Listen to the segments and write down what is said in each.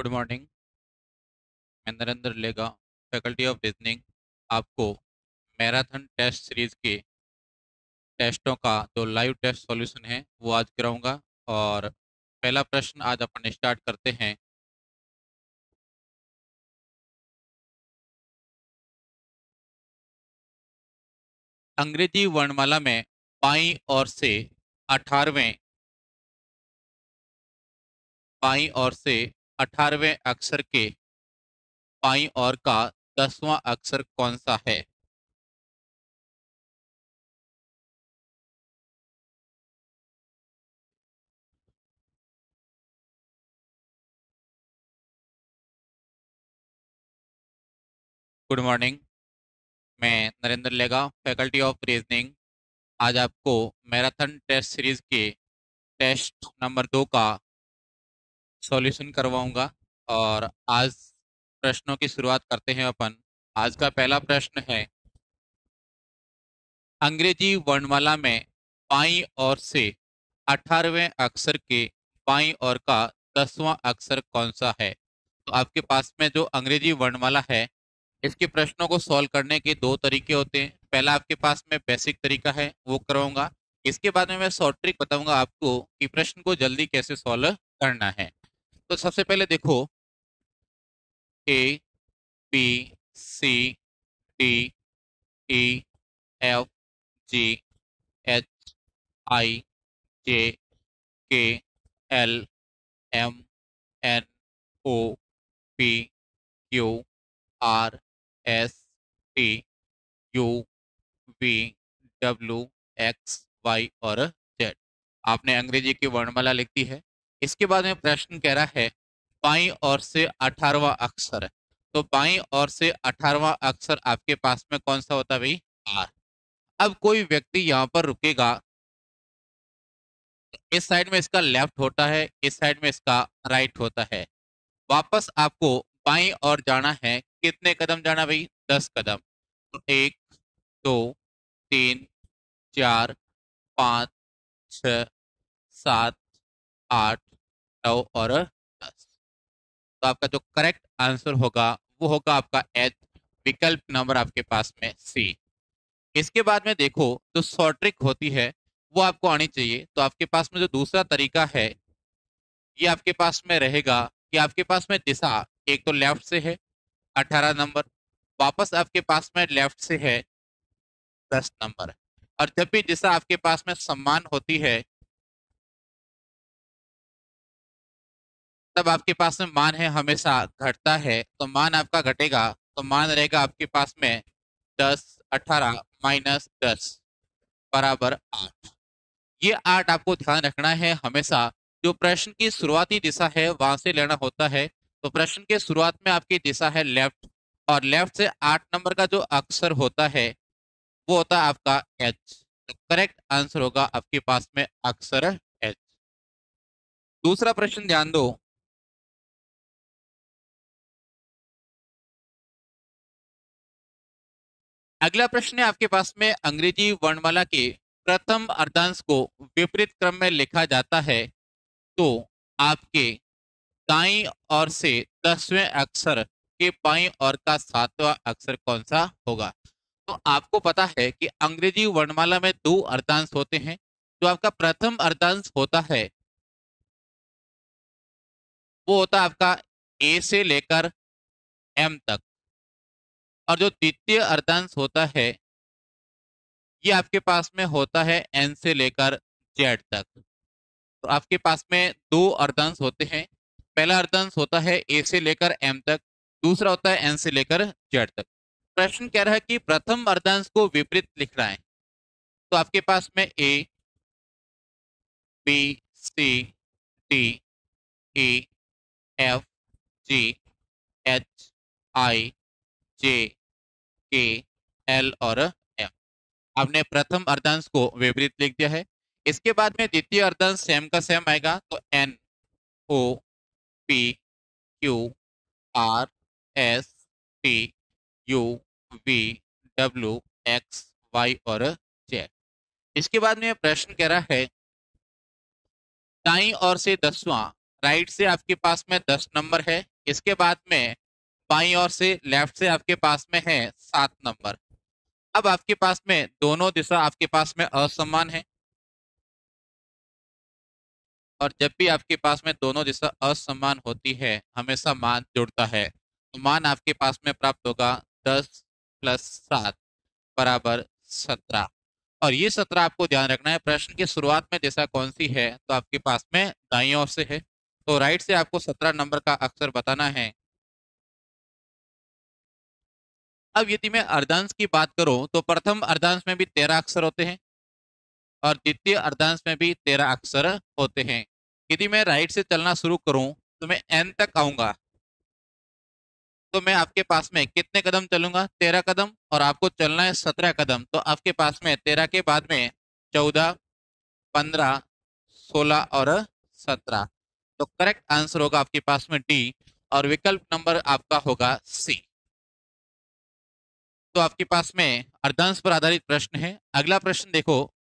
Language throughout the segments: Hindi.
Good morning. मैं नरेंद्र लेगा, फैकल्टी ऑफ रीजनिंग, आपको मैराथन टेस्ट सीरीज के टेस्टों का जो लाइव टेस्ट सॉल्यूशन है वो आज कराऊंगा। और पहला प्रश्न आज अपन स्टार्ट करते हैं। अंग्रेजी वर्णमाला में बाईं ओर से 18वें अक्षर के बाईं ओर का 10वां अक्षर कौन सा है? Good morning. मैं नरेंद्र लेगा, फैकल्टी ऑफ रीजनिंग, आज आपको मैराथन टेस्ट सीरीज के टेस्ट नंबर 2 का सॉल्यूशन करवाऊंगा। और आज प्रश्नों की शुरुआत करते हैं अपन। आज का पहला प्रश्न है, अंग्रेजी वर्णमाला में बाईं ओर से 18वें अक्षर के बाईं ओर का 10वां अक्षर कौन सा है? तो आपके पास में जो अंग्रेजी वर्णमाला है, इसके प्रश्नों को सॉल्व करने के दो तरीके होते हैं। पहला आपके पास में बेसिक तरीका है, वो करवाऊंगा। इसके बाद में मैं शॉर्ट ट्रिक बताऊंगा आपको कि प्रश्न को जल्दी कैसे सॉल्व करना है। तो सबसे पहले देखो, A B C D E F G H I J K L M N O P Q R S T U V W X Y और जेड। आपने अंग्रेजी की वर्णमाला लिख दी है। इसके बाद में प्रश्न कह रहा है बाईं ओर से 18वां अक्षर। तो बाईं ओर से 18वां अक्षर आपके पास में कौन सा होता है भाई? आर। अब कोई व्यक्ति यहाँ पर रुकेगा, इस साइड में इसका लेफ्ट होता है, इस साइड में इसका राइट होता है। वापस आपको बाईं ओर जाना है, कितने कदम जाना भाई? 10 कदम। तो 1, 2, 3, 4, 5, 6, 7, 8, 9 और 10। तो आपका जो करेक्ट आंसर होगा वो होगा आपका एच, विकल्प नंबर आपके पास में सी। इसके बाद में देखो, जो शॉर्ट ट्रिक होती है वो आपको आनी चाहिए। तो आपके पास में जो दूसरा तरीका है, ये आपके पास में रहेगा कि आपके पास में दिशा एक तो लेफ्ट से है 18 नंबर, वापस आपके पास में लेफ्ट से है 10 नंबर। और जब भी दिशा आपके पास में समान होती है, तब आपके पास में मान है हमेशा घटता है। तो मान आपका घटेगा, तो मान रहेगा आपके पास में 10, 18 - 10 बराबर 8। ये 8 आपको ध्यान रखना है हमेशा। जो प्रश्न की शुरुआती दिशा है वहां से लेना होता है। तो प्रश्न के शुरुआत में आपकी दिशा है लेफ्ट, और लेफ्ट से 8 नंबर का जो अक्षर होता है वो होता है आपका एच। तो करेक्ट आंसर होगा आपके पास में अक्षर एच। दूसरा प्रश्न ध्यान दो, अगला प्रश्न है आपके पास में, अंग्रेजी वर्णमाला के प्रथम अर्धांश को विपरीत क्रम में लिखा जाता है, तो आपके दाईं ओर से 10वें अक्षर के बाईं ओर का 7वां अक्षर कौन सा होगा? तो आपको पता है कि अंग्रेजी वर्णमाला में दो अर्धांश होते हैं। जो आपका प्रथम अर्धांश होता है वो होता है आपका ए से लेकर एम तक, और जो द्वितीय अर्धांश होता है ये आपके पास में होता है एन से लेकर जेड तक। तो आपके पास में दो अर्धांश होते हैं। पहला अर्धांश होता है ए से लेकर एम तक, दूसरा होता है एन से लेकर जेड तक। प्रश्न कह रहा है कि प्रथम अर्धांश को विपरीत लिखना है। तो आपके पास में A B C D E F G H I J K L और एम। आपने प्रथम अर्धांश को विपरीत लिख दिया है। इसके बाद में द्वितीय अर्धांश सेम का सेम आएगा। तो N O P Q R S T U V W X Y और जेड। इसके बाद में प्रश्न कह रहा है, दाईं ओर से 10वां, राइट से आपके पास में 10 नंबर है, इसके बाद में बाईं ओर से लेफ्ट से आपके पास में है 7 नंबर। अब आपके पास में दोनों दिशा आपके पास में असमान है, और जब भी आपके पास में दोनों दिशा असमान होती है हमेशा मान जुड़ता है, तो मान आपके पास में प्राप्त होगा 10 + 7 बराबर 17। और ये 17 आपको ध्यान रखना है, प्रश्न की शुरुआत में दिशा कौन सी है, तो आपके पास में दाईं ओर से है, तो राइट से आपको 17 नंबर का अक्षर बताना है। अब यदि मैं अर्धांश की बात करूं तो प्रथम अर्धांश में भी 13 अक्षर होते हैं और द्वितीय अर्धांश में भी 13 अक्षर होते हैं। यदि मैं राइट से चलना शुरू करूं तो मैं एन तक आऊंगा, तो मैं आपके पास में कितने कदम चलूंगा, 13 कदम, और आपको चलना है 17 कदम, तो आपके पास में 13 के बाद में 14, 15, 16 और 17। तो करेक्ट आंसर होगा आपके पास में डी, और विकल्प नंबर आपका होगा सी। तो आपके पास में अर्धांश पर आधारित प्रश्न है। अगला प्रश्न देखो।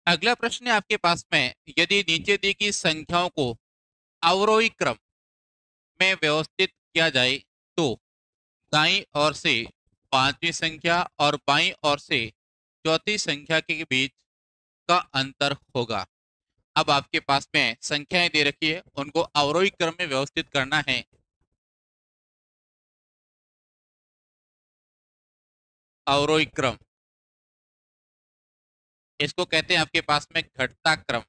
अगला प्रश्न है आपके पास में, यदि नीचे दी गई संख्याओं को अवरोही क्रम में व्यवस्थित किया जाए तो दाईं ओर से पांचवी संख्या और बाईं ओर से चौथी संख्या के बीच का अंतर होगा। अब आपके पास में संख्याएं दे रखी है, उनको अवरोही क्रम में व्यवस्थित करना है। अवरोही क्रम, इसको कहते हैं आपके पास में घटता क्रम।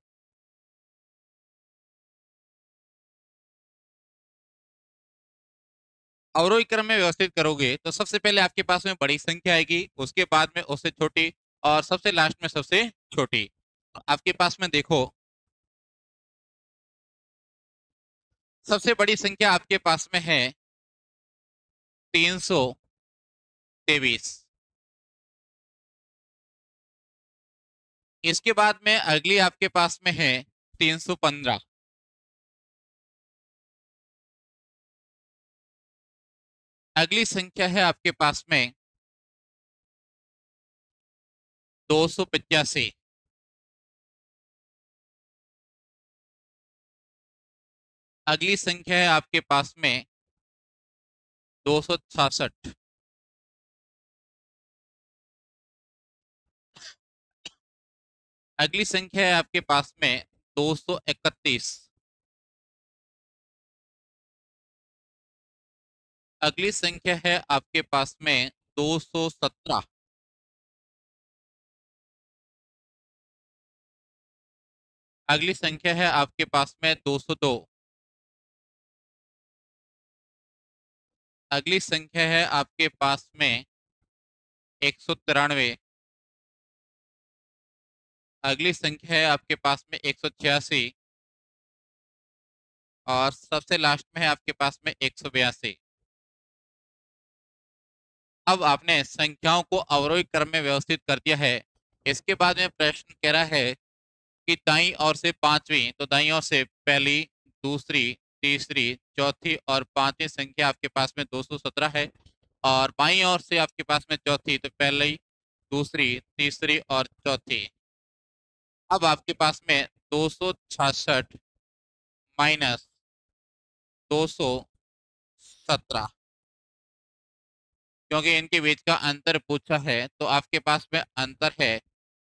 अवरोही क्रम में व्यवस्थित करोगे तो सबसे पहले आपके पास में बड़ी संख्या आएगी, उसके बाद में उससे छोटी, और सबसे लास्ट में सबसे छोटी। तो आपके पास में देखो, सबसे बड़ी संख्या आपके पास में है 323। इसके बाद में अगली आपके पास में है 315। अगली संख्या है आपके पास में 285। अगली संख्या है आपके पास में 266। अगली संख्या है आपके पास में 231। अगली संख्या है आपके पास में 217। अगली संख्या है आपके पास में 202। अगली संख्या है आपके पास में 193। अगली संख्या है आपके पास में 186, और सबसे लास्ट में है आपके पास में 182। अब आपने संख्याओं को अवरोही क्रम में व्यवस्थित कर दिया है। इसके बाद में प्रश्न कह रहा है कि दाईं ओर से पांचवी, तो दाईं ओर से पहली, दूसरी, तीसरी, चौथी और पांचवी संख्या आपके पास में 217 है, और बाईं ओर से आपके पास में चौथी, तो पहली, दूसरी, तीसरी और चौथी। अब आपके पास में 266 माइनस 217, क्योंकि इनके बीच का अंतर पूछा है तो आपके पास में अंतर है।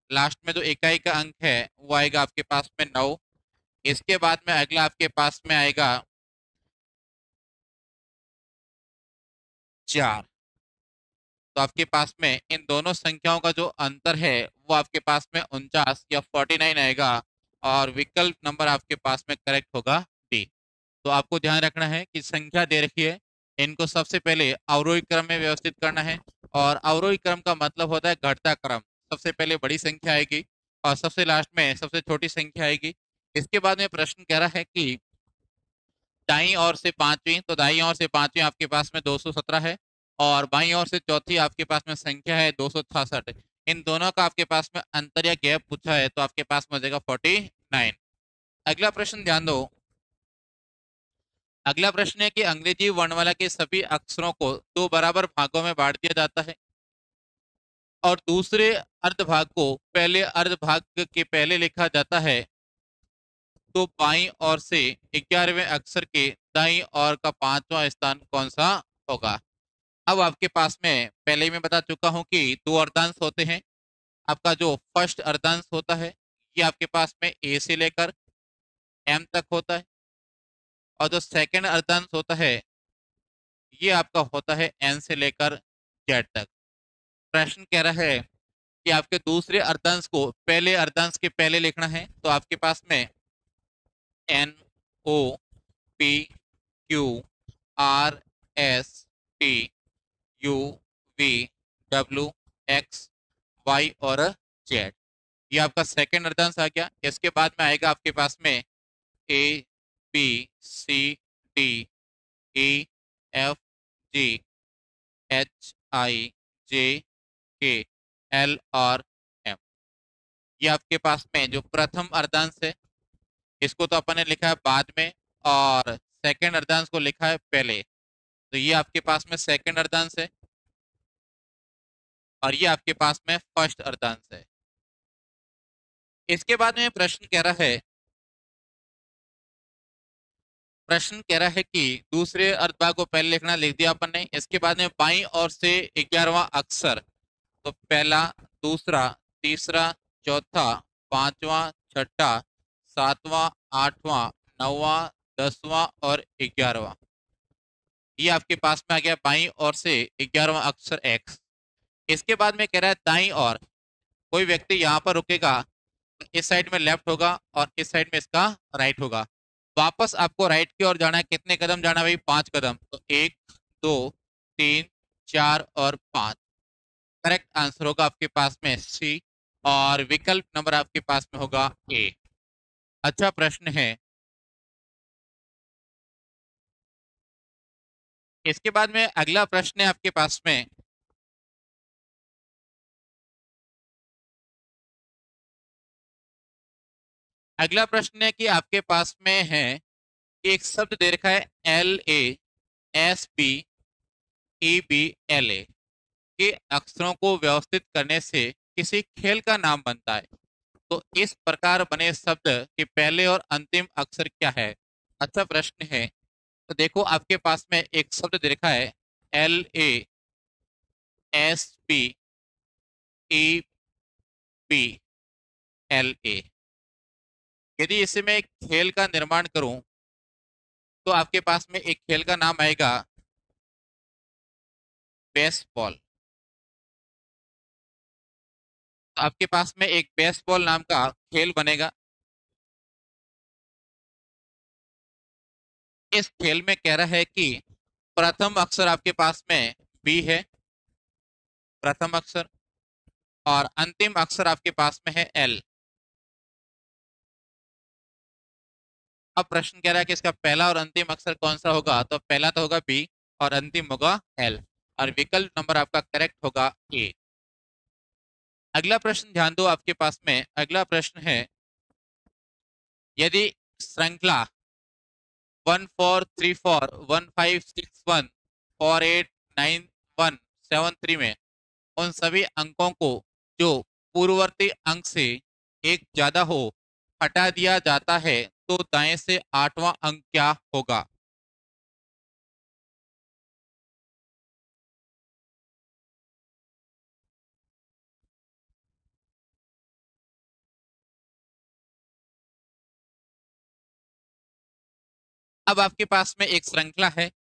लास्ट में जो इकाई का अंक है वो आएगा आपके पास में 9। इसके बाद में अगला आपके पास में आएगा 4। तो आपके पास में इन दोनों संख्याओं का जो अंतर है वो आपके पास में 49 या 49 आएगा, और विकल्प नंबर आपके पास में करेक्ट होगा डी। तो आपको ध्यान रखना है कि संख्या दे रखी है, इनको सबसे पहले अवरोही क्रम में व्यवस्थित करना है, और अवरोही क्रम का मतलब होता है घटता क्रम। सबसे पहले बड़ी संख्या आएगी और सबसे लास्ट में सबसे छोटी संख्या आएगी। इसके बाद में प्रश्न कह रहा है कि दाईं ओर से पांचवी, तो दाईं ओर से पांचवी आपके पास में 217 है, और बाईं ओर से चौथी आपके पास में संख्या है 266। इन दोनों का आपके पास में अंतर या गैप पूछा है तो आपके पास में हो जाएगा 49। अगला प्रश्न ध्यान दो। अगला प्रश्न है कि अंग्रेजी वर्णमाला के सभी अक्षरों को दो बराबर भागों में बांट दिया जाता है और दूसरे अर्धभाग को पहले अर्धभाग के पहले लिखा जाता है, तो बाईं ओर से 11वें अक्षर के दाईं ओर का पांचवा स्थान कौन सा होगा। अब आपके पास में पहले ही मैं बता चुका हूं कि दो अर्धांश होते हैं। आपका जो फर्स्ट अर्धांश होता है ये आपके पास में ए से लेकर एम तक होता है और जो सेकंड अर्धांश होता है ये आपका होता है एन से लेकर जेड तक। प्रश्न कह रहा है कि आपके दूसरे अर्धांश को पहले अर्धांश के पहले लिखना है, तो आपके पास में N O P Q R S T U V W X Y और जेड, ये आपका सेकंड अर्धांश आ गया। इसके बाद में आएगा आपके पास में A B C D E F G H I J K L और एम। ये आपके पास में जो प्रथम अर्धांश है इसको तो अपन ने लिखा है बाद में और सेकंड अर्धांश को लिखा है पहले, तो ये आपके पास में सेकंड अर्धांश है और ये आपके पास में फर्स्ट अर्धांश है। इसके बाद में प्रश्न कह रहा है, प्रश्न कह रहा है कि दूसरे अर्धभाग को पहले लिखना, लिख दिया अपन ने। इसके बाद में बाईं ओर से 11वां अक्षर, तो पहला दूसरा तीसरा चौथा पांचवा छठा सातवां आठवां नौवां 10वां और 11वां, ये आपके पास में आ गया बाईं ओर से 11वां अक्षर एक्स। इसके बाद में कह रहा है दाईं ओर, कोई व्यक्ति यहाँ पर रुकेगा, इस साइड में लेफ्ट होगा और इस साइड में इसका राइट होगा। वापस आपको राइट की ओर जाना है, कितने कदम जाना है भाई? 5 कदम, तो 1 2 3 4 और 5। करेक्ट आंसर होगा आपके पास में सी और विकल्प नंबर आपके पास में होगा ए। अच्छा प्रश्न है। इसके बाद में अगला प्रश्न है आपके पास में, अगला प्रश्न है कि आपके पास में है एक शब्द दे रखा है LASBEBLA के अक्षरों को व्यवस्थित करने से किसी खेल का नाम बनता है, तो इस प्रकार बने शब्द के पहले और अंतिम अक्षर क्या है। अच्छा प्रश्न है। तो देखो आपके पास में एक शब्द दे रखा है LASBEBLA, यदि इसे मैं एक खेल का निर्माण करूं तो आपके पास में एक खेल का नाम आएगा बेसबॉल। तो आपके पास में एक बेसबॉल नाम का खेल बनेगा। इस खेल में कह रहा है कि प्रथम अक्षर आपके पास में बी है, प्रथम अक्षर, और अंतिम अक्षर आपके पास में है एल। अब प्रश्न कह रहा है कि इसका पहला और अंतिम अक्षर कौन सा होगा, तो पहला तो होगा बी और अंतिम होगा एल और विकल्प नंबर आपका करेक्ट होगा ए। अगला प्रश्न ध्यान दो आपके पास में, अगला प्रश्न है यदि श्रृंखला 14341561489173 में उन सभी अंकों को जो पूर्ववर्ती अंक से एक ज्यादा हो हटा दिया जाता है तो दाएं से आठवां अंक क्या होगा। अब आपके पास में एक श्रृंखला है,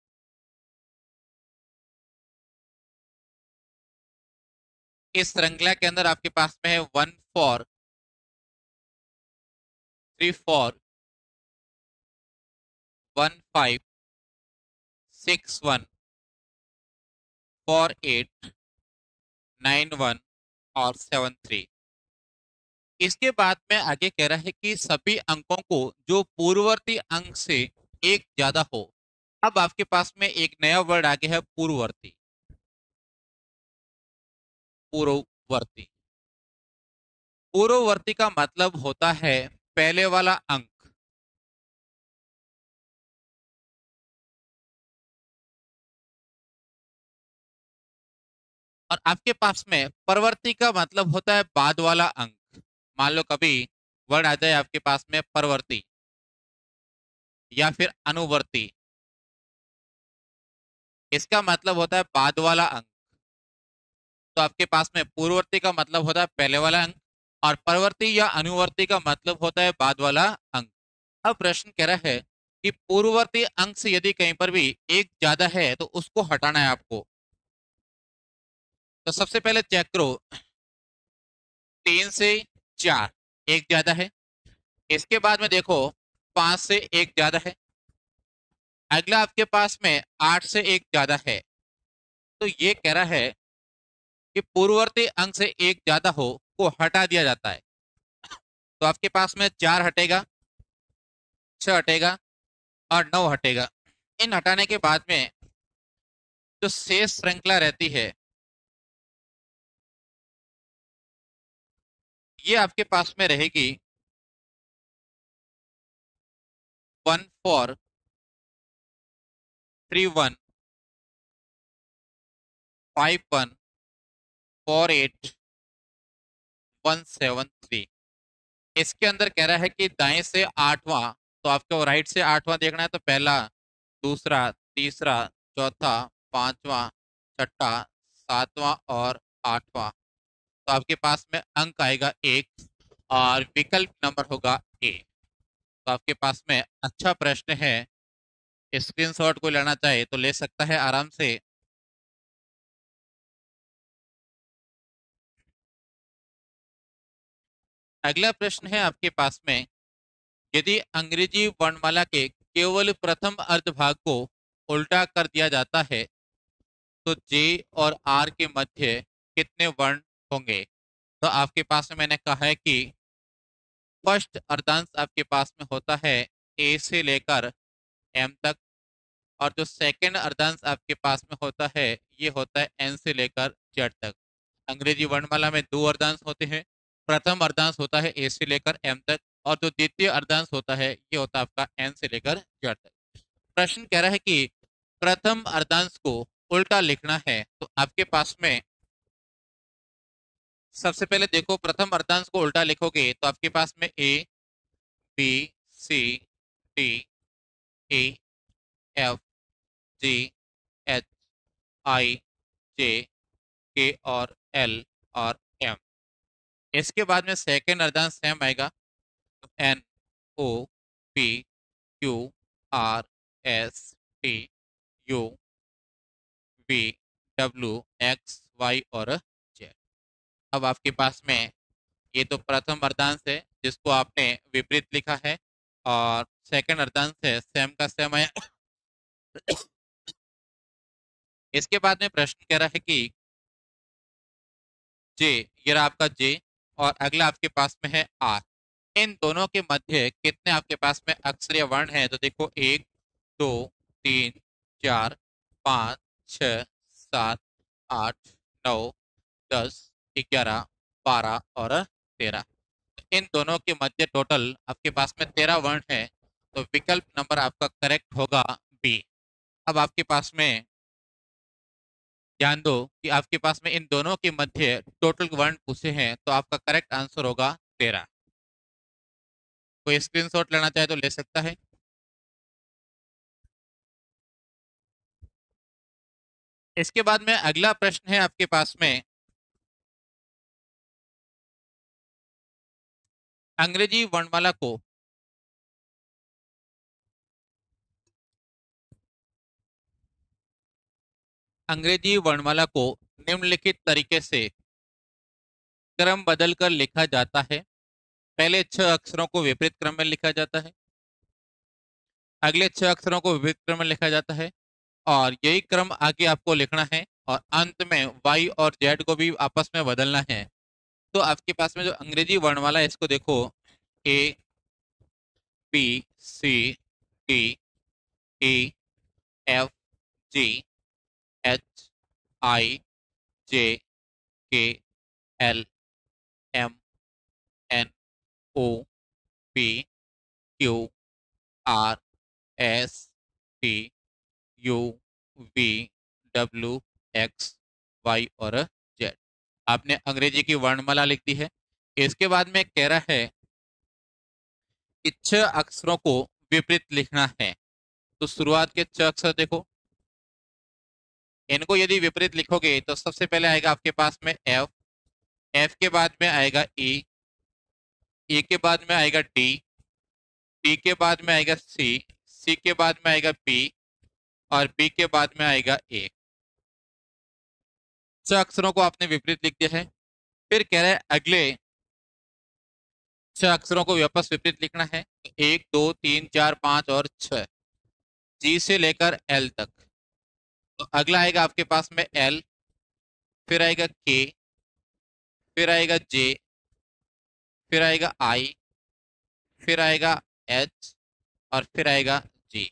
इस श्रृंखला के अंदर आपके पास में है 143415614891 और 73। इसके बाद में आगे कह रहा है कि सभी अंकों को जो पूर्ववर्ती अंक से एक ज्यादा हो। अब आपके पास में एक नया वर्ड आ गया है पूर्ववर्ती, पूर्ववर्ती। पूर्ववर्ती का मतलब होता है पहले वाला अंक, और आपके पास में परवर्ती का मतलब होता है बाद वाला अंक। मान लो कभी वर्ड आ जाए आपके पास में परवर्ती या फिर अनुवर्ती, इसका मतलब होता है बाद वाला अंक। तो आपके पास में पूर्ववर्ती का मतलब होता है पहले वाला अंक, और परवर्ती या अनुवर्ती का मतलब होता है बाद वाला अंक। अब प्रश्न कह रहा है कि पूर्ववर्ती अंक से यदि कहीं पर भी एक ज्यादा है तो उसको हटाना है आपको। तो सबसे पहले चेक करो, 3 से 4 एक ज्यादा है। इसके बाद में देखो 5 से 1 ज्यादा है। अगला आपके पास में 8 से 1 ज्यादा है। तो ये कह रहा है कि पूर्ववर्ती अंक से एक ज्यादा हो को हटा दिया जाता है। तो आपके पास में 4 हटेगा, 6 हटेगा और 9 हटेगा। इन हटाने के बाद में जो शेष श्रृंखला रहती है, ये आपके पास में रहेगी 14315148 173। इसके अंदर कह रहा है कि दाएं से आठवां, तो आपको राइट से आठवां देखना है, तो पहला, दूसरा, तीसरा, चौथा, पांचवा, छठा, सातवां और आठवां। तो आपके पास में अंक आएगा 1 और विकल्प नंबर होगा ए। तो आपके पास में अच्छा प्रश्न है। स्क्रीनशॉट को लेना चाहे तो ले सकता है आराम से। अगला प्रश्न है आपके पास में, यदि अंग्रेजी वर्णमाला के केवल प्रथम अर्धभाग को उल्टा कर दिया जाता है तो जे और आर के मध्य कितने वर्ण होंगे। तो आपके पास में मैंने कहा है कि फर्स्ट अर्धांश आपके पास में होता है ए से लेकर एम तक, और जो सेकंड अर्धांश आपके पास में होता है ये होता है एन से लेकर जेड तक। अंग्रेजी वर्णमाला में दो अर्धांश होते हैं। प्रथम अर्धांश होता है ए से लेकर एम तक, और जो द्वितीय अर्धांश होता है ये होता है आपका एन से लेकर जेड तक। प्रश्न कह रहा है कि प्रथम अर्धांश को उल्टा लिखना है, तो आपके पास में सबसे पहले देखो, प्रथम अर्धांश को उल्टा लिखोगे तो आपके पास में A, B, C, D, E, F, G, H, I, J, K और एल और एम। इसके बाद में सेकेंड अर्धांश सेम आएगा, N, O, P, Q, R, S, T, U, V, W, X, Y और जेड। अब आपके पास में ये तो प्रथम अर्धांश है जिसको आपने विपरीत लिखा है, और सेकंड अर्धांश है सेम का सेम है। इसके बाद में प्रश्न कह रहा है कि जे, ये रहा आपका जे, और अगला आपके पास में है आर। इन दोनों के मध्य कितने आपके पास में अक्षर या वर्ण है। तो देखो 1, 2, 3, 4, 5, 6, 7, 8, 9, 10, 11, 12 और 13। इन दोनों के मध्य टोटल आपके पास में 13 वर्ण है। तो विकल्प नंबर आपका करेक्ट होगा बी। अब आपके पास में ध्यान दो कि आपके पास में इन दोनों के मध्य टोटल वर्ण पूछे हैं, तो आपका करेक्ट आंसर होगा 13। कोई स्क्रीनशॉट लेना चाहे तो ले सकता है। इसके बाद में अगला प्रश्न है आपके पास में, अंग्रेजी वर्णमाला को अंग्रेजी वर्णमाला को निम्नलिखित तरीके से क्रम बदल कर लिखा जाता है। पहले 6 अक्षरों को विपरीत क्रम में लिखा जाता है, अगले 6 अक्षरों को विपरीत क्रम में लिखा जाता है, और यही क्रम आगे आपको लिखना है, और अंत में वाई और जेड को भी आपस में बदलना है। तो आपके पास में जो अंग्रेजी वर्णमाला है इसको देखो, A, B, C, D, E, F, G, H, I, J, K, L, M, O, P, Q, R, S, T, U, V, W, X, Y और जेड। आपने अंग्रेजी की वर्णमाला लिख दी है। इसके बाद में कह रहा है कि 6 अक्षरों को विपरीत लिखना है। तो शुरुआत के 6 अक्षर देखो, इनको यदि विपरीत लिखोगे तो सबसे पहले आएगा आपके पास में एफ, एफ के बाद में आएगा ई के बाद में आएगा डी, डी के बाद में आएगा सी के बाद में आएगा बी और बी के बाद में आएगा ए। 6 अक्षरों को आपने विपरीत लिख दिया है। फिर कह रहा है अगले 6 अक्षरों को वापस विपरीत लिखना है। 1 2 3 4 5 और 6, जी से लेकर एल तक। तो अगला आएगा आपके पास में एल, फिर आएगा के, फिर आएगा जे, फिर आएगा आई, फिर आएगा एच और फिर आएगा जी।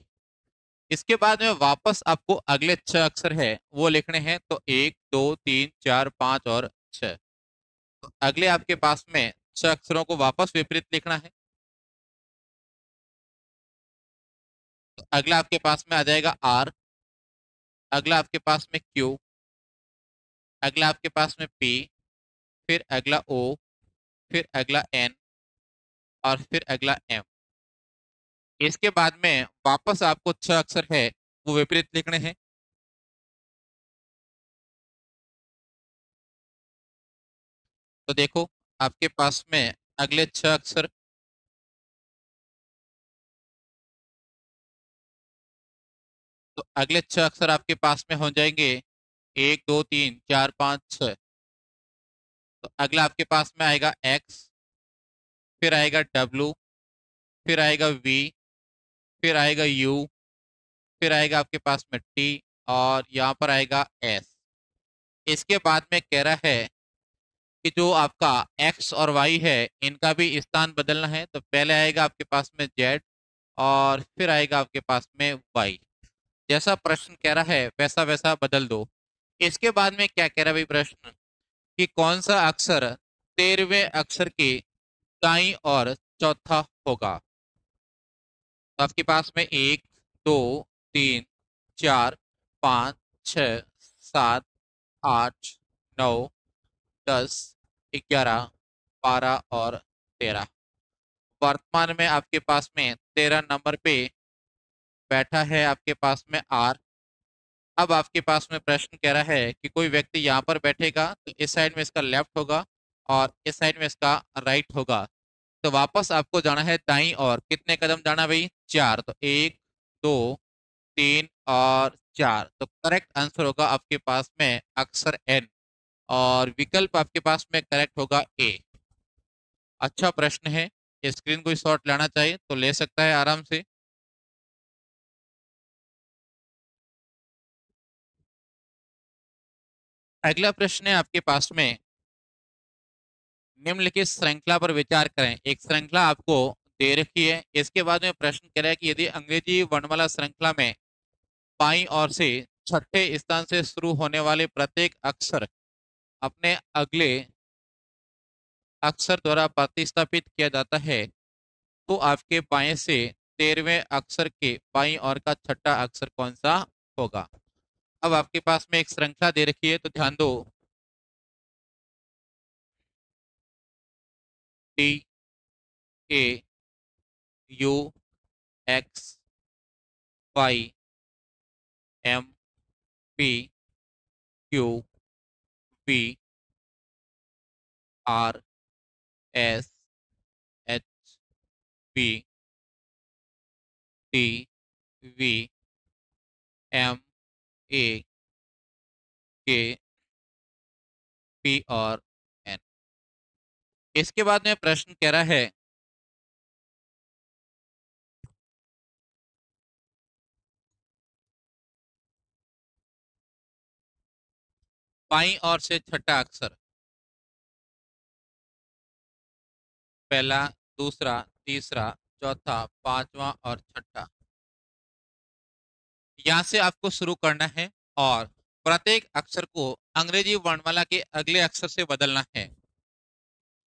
इसके बाद में वापस आपको अगले 6 अक्षर है वो लिखने हैं। तो 1 2 3 4 5 और 6। तो अगले आपके पास में 6 अक्षरों को वापस विपरीत लिखना है। तो अगला आपके पास में आ जाएगा आर, अगला आपके पास में क्यू, अगला आपके पास में पी, फिर अगला ओ, फिर अगला एन और फिर अगला एम। इसके बाद में वापस आपको 6 अक्षर है वो विपरीत लिखने हैं। तो देखो आपके पास में अगले 6 अक्षर, तो अगले 6 अक्षर आपके पास में हो जाएंगे 1 2 3 4 5 6। तो अगला आपके पास में आएगा एक्स, फिर आएगा डब्लू, फिर आएगा वी, फिर आएगा यू, फिर आएगा आपके पास में टी और यहाँ पर आएगा एस। इसके बाद में कह रहा है कि जो आपका एक्स और वाई है इनका भी स्थान बदलना है। तो पहले आएगा आपके पास में जेड और फिर आएगा आपके पास में वाई। जैसा प्रश्न कह रहा है वैसा वैसा बदल दो। इसके बाद में क्या कह रहा है भाई प्रश्न, कि कौन सा अक्षर 13वें अक्षर के दाईं और चौथा होगा। तो आपके पास में 1 2 3 4 5 6 7 8 9 10 11 12 और 13। वर्तमान में आपके पास में 13 नंबर पे बैठा है आपके पास में आर। अब आपके पास में प्रश्न कह रहा है कि कोई व्यक्ति यहाँ पर बैठेगा तो इस साइड में इसका लेफ्ट होगा और इस साइड में इसका राइट होगा। तो वापस आपको जाना है दाईं और कितने कदम जाना भाई, 4। तो 1 2 3 और 4। तो करेक्ट आंसर होगा आपके पास में अक्षर एन और विकल्प आपके पास में करेक्ट होगा ए। अच्छा प्रश्न है। स्क्रीन कोई शॉट लेना चाहिए तो ले सकता है आराम से। अगला प्रश्न है आपके पास में, निम्नलिखित श्रृंखला पर विचार करें। एक श्रृंखला आपको दे रखी है। इसके बाद में प्रश्न कह रहा है कि यदि अंग्रेजी वर्णमाला श्रृंखला में बाईं ओर से छठे स्थान से शुरू होने वाले प्रत्येक अक्षर अपने अगले अक्षर द्वारा प्रतिस्थापित किया जाता है तो आपके बाएं से 13वें अक्षर के बाईं ओर का छठा अक्षर कौन सा होगा। अब आपके पास में एक श्रृंखला दे रखी है तो ध्यान दो। D, A, U, X, Y, M, P, Q, P, R, S, H, P, T, V, M, A, K, P और एन। इसके बाद में प्रश्न कह रहा है बाईं ओर से छठा अक्षर, पहला, दूसरा, तीसरा, चौथा, पांचवा और छठा, यहाँ से आपको शुरू करना है और प्रत्येक अक्षर को अंग्रेजी वर्णमाला के अगले अक्षर से बदलना है।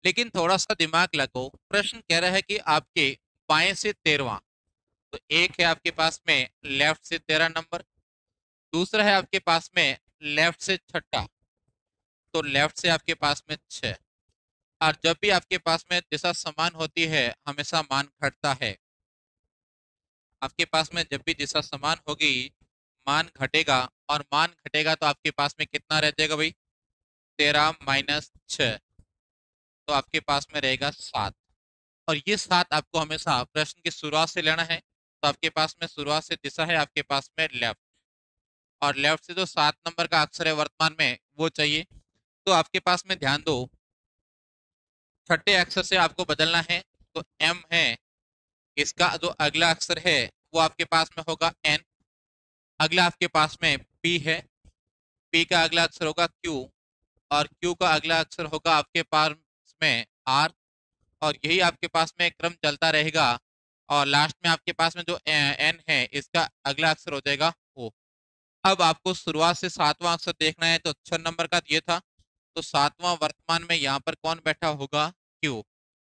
लेकिन थोड़ा सा दिमाग लगाओ, प्रश्न कह रहा है कि आपके बाएं से 13वां, तो एक है आपके पास में लेफ्ट से 13 नंबर, दूसरा है आपके पास में लेफ्ट से छठा, तो लेफ्ट से आपके पास में 6। और जब भी आपके पास में दिशा समान होती है हमेशा मान घटता है। आपके पास में जब भी दिशा समान होगी मान घटेगा, और मान घटेगा तो आपके पास में कितना रह जाएगा भाई, 13 - 6, तो आपके पास में रहेगा 7। और ये 7 आपको हमेशा प्रश्न की शुरुआत से लेना है, तो आपके पास में शुरुआत से दिशा है आपके पास में लेफ्ट, और लेफ्ट से जो 7 नंबर का अक्षर है वर्तमान में वो चाहिए। तो आपके पास में ध्यान दो, छठे अक्षर से आपको बदलना है, तो एम है, इसका जो अगला अक्षर है वो आपके पास में होगा एन, अगला आपके पास में पी है, पी का अगला अक्षर होगा क्यू, और क्यू का अगला अक्षर होगा आपके पास में आर, और यही आपके पास में क्रम चलता रहेगा। और लास्ट में आपके पास में जो एन है इसका अगला अक्षर हो जाएगा ओ। अब आपको शुरुआत से 7वां अक्षर देखना है, तो 6 नंबर का ये था, तो 7वां वर्तमान में यहाँ पर कौन बैठा होगा, क्यू,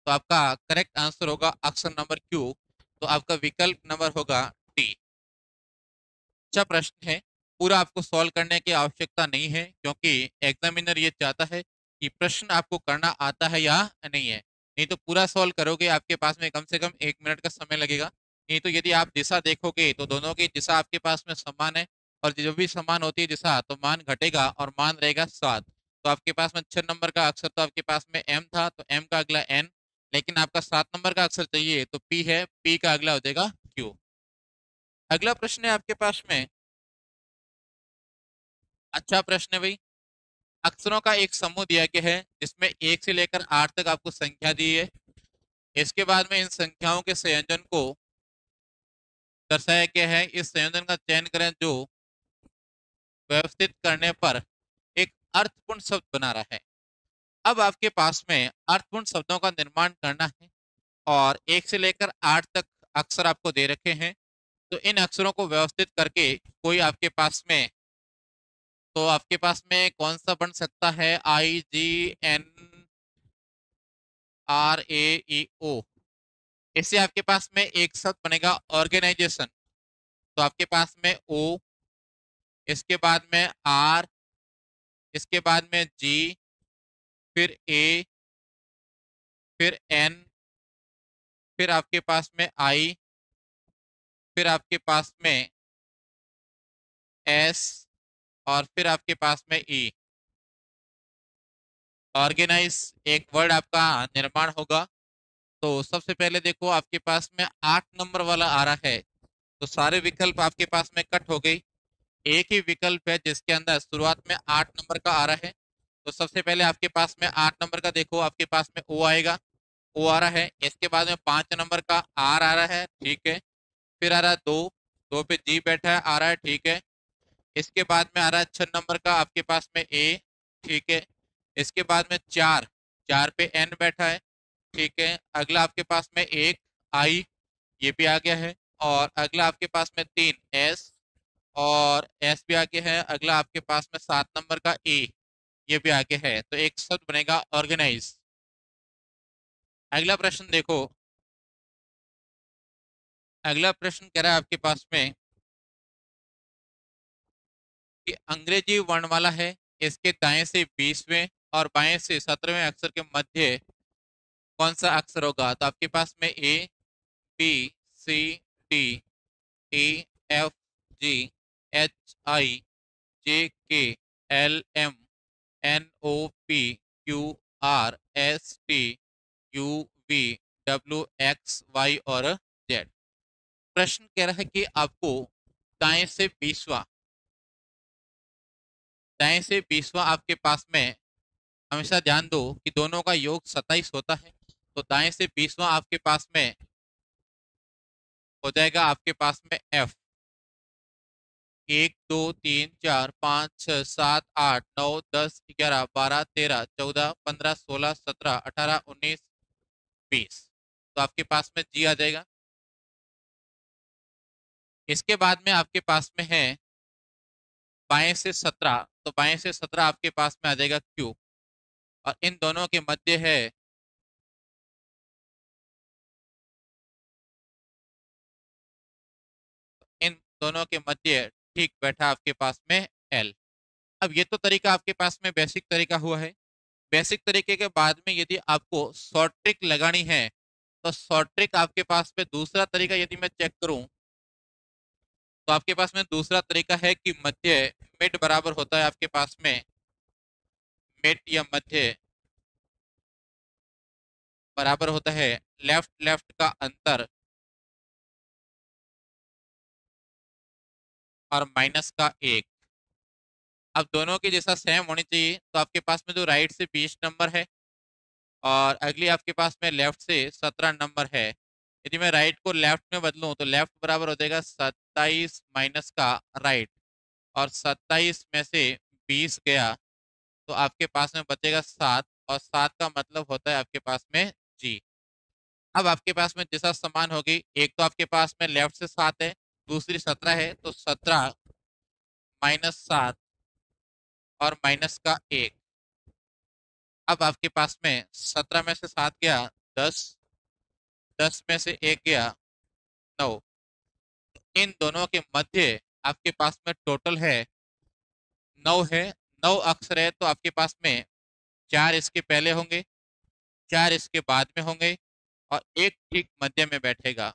तो आपका करेक्ट आंसर होगा अक्षर नंबर क्यू, तो आपका विकल्प नंबर होगा डी। अच्छा प्रश्न है, पूरा आपको सॉल्व करने की आवश्यकता नहीं है, क्योंकि एग्जामिनर ये चाहता है कि प्रश्न आपको करना आता है या नहीं है। नहीं तो पूरा सॉल्व करोगे आपके पास में कम से कम 1 मिनट का समय लगेगा। नहीं तो यदि आप दिशा देखोगे तो दोनों की दिशा आपके पास में समान है, और जब भी समान होती है दिशा तो मान घटेगा और मान रहेगा 7। तो आपके पास में 6 नंबर का अक्षर तो आपके पास में एम था, तो एम का अगला एन, लेकिन आपका 7 नंबर का अक्षर चाहिए तो पी है, पी का अगला हो जाएगा क्यू। अगला प्रश्न है आपके पास में, अच्छा प्रश्न है भाई, अक्षरों का एक समूह दिया गया है जिसमें 1 से लेकर 8 तक आपको संख्या दी है। इसके बाद में इन संख्याओं के संयोजन को दर्शाया गया है, इस संयोजन का चयन करें जो व्यवस्थित करने पर एक अर्थपूर्ण शब्द बना रहा है। अब आपके पास में अर्थपूर्ण शब्दों का निर्माण करना है, और 1 से लेकर 8 तक अक्षर आपको दे रखे हैं, तो इन अक्षरों को व्यवस्थित करके कोई आपके पास में, तो आपके पास में कौन सा बन सकता है, IGNRAEO, इससे आपके पास में एक शब्द बनेगा ऑर्गेनाइजेशन। तो आपके पास में ओ, इसके बाद में आर, इसके बाद में जी, फिर ए, फिर एन, फिर आपके पास में आई, फिर आपके पास में एस, और फिर आपके पास में ई। ऑर्गेनाइज एक वर्ड आपका निर्माण होगा। तो सबसे पहले देखो आपके पास में 8 नंबर वाला आ रहा है, तो सारे विकल्प आपके पास में कट हो गई। एक ही विकल्प है जिसके अंदर शुरुआत में 8 नंबर का आ रहा है, तो सबसे पहले आपके पास में 8 नंबर का देखो, आपके पास में ओ आएगा, ओ आ रहा है। इसके बाद में 5 नंबर का आर आ रहा है, ठीक है। फिर आ रहा है दो, दो पे जी बैठा है, आ रहा है, ठीक है। इसके बाद में आ रहा है 6 नंबर का आपके पास में ए, ठीक है। इसके बाद में चार, चार पे एन बैठा है, ठीक है। अगला आपके पास में एक आई, ये भी आ गया है। और अगला आपके पास में 3 एस, और एस भी आगे है। अगला आपके पास में 7 नंबर का ए, ये भी आगे है, तो एक शब्द बनेगा ऑर्गेनाइज। अगला प्रश्न देखो, अगला प्रश्न कह रहा है आपके पास में कि अंग्रेजी वर्णमाला है, इसके दाएं से 20वें और बाएं से 17वें अक्षर के मध्य कौन सा अक्षर होगा। तो आपके पास में A, B, C, D, E, F, G, H, I, J, K, L, M, N, O, P, Q, R, S, T, U, V, W, X, Y और जेड। प्रश्न कह रहा है कि आपको दाएं से 20वां, दाएं से 20वां आपके पास में, हमेशा ध्यान दो कि दोनों का योग 27 होता है, तो दाएं से 20वां आपके पास में हो जाएगा आपके पास में एफ। 1 2 3 4 5 6 7 8 9 10 11 12 13 14 15 16 17 18 19 20, तो आपके पास में जी आ जाएगा। इसके बाद में आपके पास में है बाएं से 17, तो बाएं से 17 आपके पास में आ जाएगा क्यू, और इन दोनों के मध्य है दोनों के मध्य ठीक बैठा आपके पास में एल। अब ये तो तरीका आपके पास में बेसिक तरीका हुआ है। बेसिक तरीके के बाद में यदि आपको शॉर्ट ट्रिक लगानी है, तो शॉर्ट ट्रिक आपके पास में दूसरा तरीका यदि मैं चेक करूं, तो आपके पास में दूसरा तरीका है कि मध्य मिड बराबर होता है आपके पास में मिड या मध्य बराबर होता है लेफ्ट लेफ्ट का अंतर और माइनस का एक। अब दोनों की दिशा सेम होनी चाहिए, तो आपके पास में जो राइट से 20 नंबर है और अगली आपके पास में लेफ्ट से 17 नंबर है। यदि मैं राइट को लेफ्ट में बदलूं तो लेफ्ट बराबर हो जाएगा 27 माइनस का राइट, और 27 में से 20 गया तो आपके पास में बचेगा 7, और 7 का मतलब होता है आपके पास में जी। अब आपके पास में दिशा समान होगी, एक तो आपके पास में लेफ्ट से 7 है, दूसरी 17 है, तो 17 माइनस 7 और माइनस का एक। अब आपके पास में 17 में से 7 गया 10, 10 में से एक गया 9। इन दोनों के मध्य आपके पास में टोटल है 9 है। 9 अक्षर है, तो आपके पास में 4 इसके पहले होंगे, 4 इसके बाद में होंगे और एक ठीक मध्य में बैठेगा।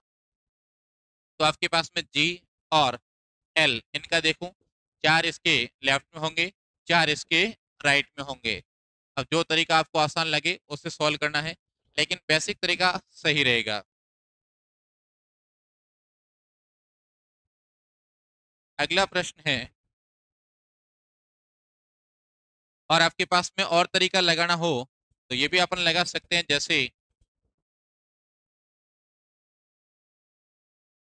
तो आपके पास में जी और एल इनका देखूं, 4 इसके लेफ्ट में होंगे, 4 इसके राइट में होंगे। अब जो तरीका आपको आसान लगे उससे सॉल्व करना है, लेकिन बेसिक तरीका सही रहेगा। अगला प्रश्न है, और आपके पास में और तरीका लगाना हो तो ये भी अपन लगा सकते हैं, जैसे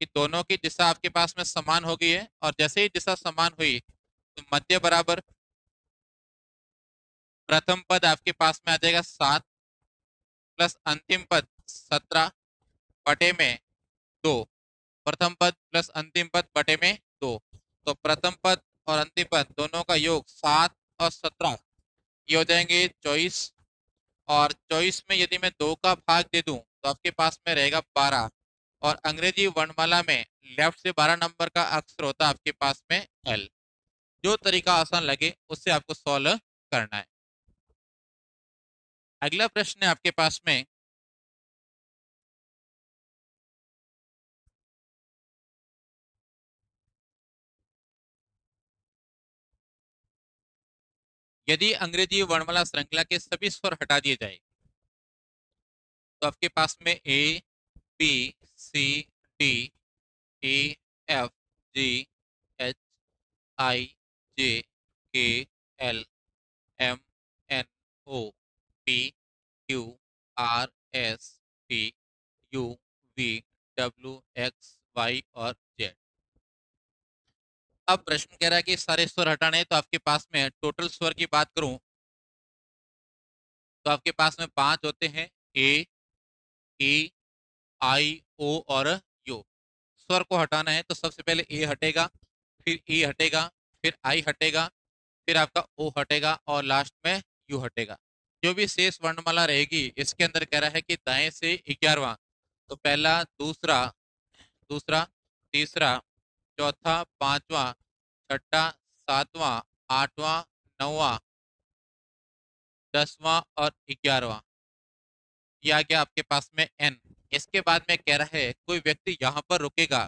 कि दोनों की दिशा आपके पास में समान हो गई है, और जैसे ही दिशा समान हुई तो मध्य बराबर प्रथम पद आपके पास में आ जाएगा 7 प्लस अंतिम पद 17 बटे में 2। प्रथम पद प्लस अंतिम पद बटे में 2, तो प्रथम पद और अंतिम पद दोनों का योग 7 और 17 ये हो जाएंगे 24। और 24 में यदि मैं 2 का भाग दे दूं तो आपके पास में रहेगा 12, और अंग्रेजी वर्णमाला में लेफ्ट से 12 नंबर का अक्षर होता है आपके पास में एल। जो तरीका आसान लगे उससे आपको सॉल्व करना है। अगला प्रश्न है आपके पास में, यदि अंग्रेजी वर्णमाला श्रृंखला के सभी स्वर हटा दिए जाए तो आपके पास में A B C D E F G H I J K L M N O P Q R S T U V W X Y और जेड। अब प्रश्न कह रहा है कि सारे स्वर हटाने हैं, तो आपके पास में टोटल स्वर की बात करूं तो आपके पास में 5 होते हैं, ए ई आई ओ और यू। स्वर को हटाना है तो सबसे पहले ए हटेगा, फिर ई हटेगा, फिर आई हटेगा, फिर आपका ओ हटेगा और लास्ट में यू हटेगा। जो भी शेष वर्णमाला रहेगी इसके अंदर कह रहा है कि दाएं से 11वां, तो पहला दूसरा, दूसरा तीसरा चौथा पांचवा छठा सातवां आठवां नौवां 10वां और 11वां। ये आ गया आपके पास में एन। इसके बाद में कह रहा है कोई व्यक्ति यहाँ पर रुकेगा,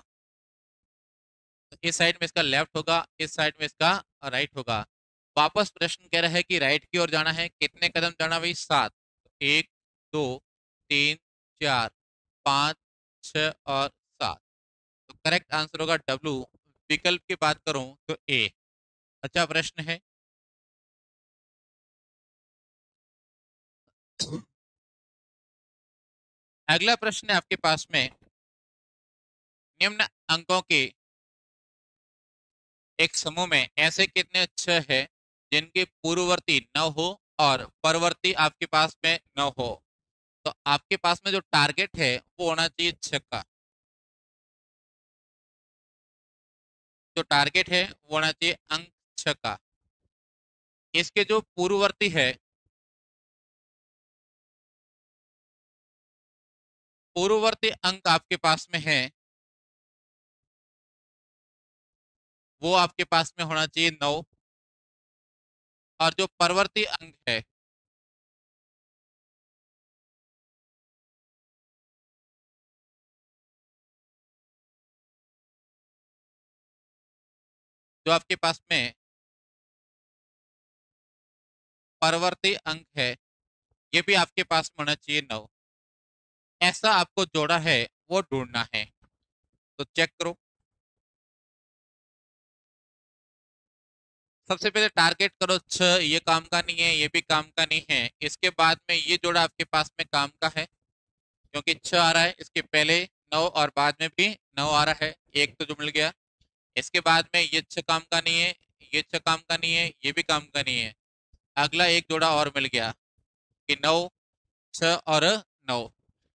तो इस साइड में इसका लेफ्ट होगा, इस साइड में इसका राइट होगा। वापस प्रश्न कह रहा है कि राइट की ओर जाना है, कितने कदम जाना भाई? 7। 1 2 3 4 5 6 और 7। तो करेक्ट आंसर होगा डब्लू। विकल्प की बात करूं तो ए। अच्छा प्रश्न है। अगला प्रश्न है आपके पास में, निम्न अंकों के एक समूह में ऐसे कितने अक्षर है जिनके पूर्ववर्ती न हो और परवर्ती आपके पास में न हो? तो आपके पास में जो टारगेट है वो होना चाहिए छक्का। जो टारगेट है वो होना चाहिए अंक छक्का। इसके जो पूर्ववर्ती है, पूर्ववर्ती अंक आपके पास में है वो आपके पास में होना चाहिए 9। और जो परवर्ती अंक है, जो आपके पास में परवर्ती अंक है, ये भी आपके पास में होना चाहिए 9। ऐसा आपको जोड़ा है वो ढूंढना है। तो चेक करो। सबसे पहले टारगेट करो 6, ये काम का नहीं है, ये भी काम का नहीं है। इसके बाद में ये जोड़ा आपके पास में काम का है, क्योंकि 6 आ रहा है, इसके पहले 9 और बाद में भी 9 आ रहा है, एक तो जो मिल गया। इसके बाद में ये 6 काम का नहीं है, ये 6 काम का नहीं है, ये भी काम का नहीं है। अगला एक जोड़ा और मिल गया कि 9, 6 और 9।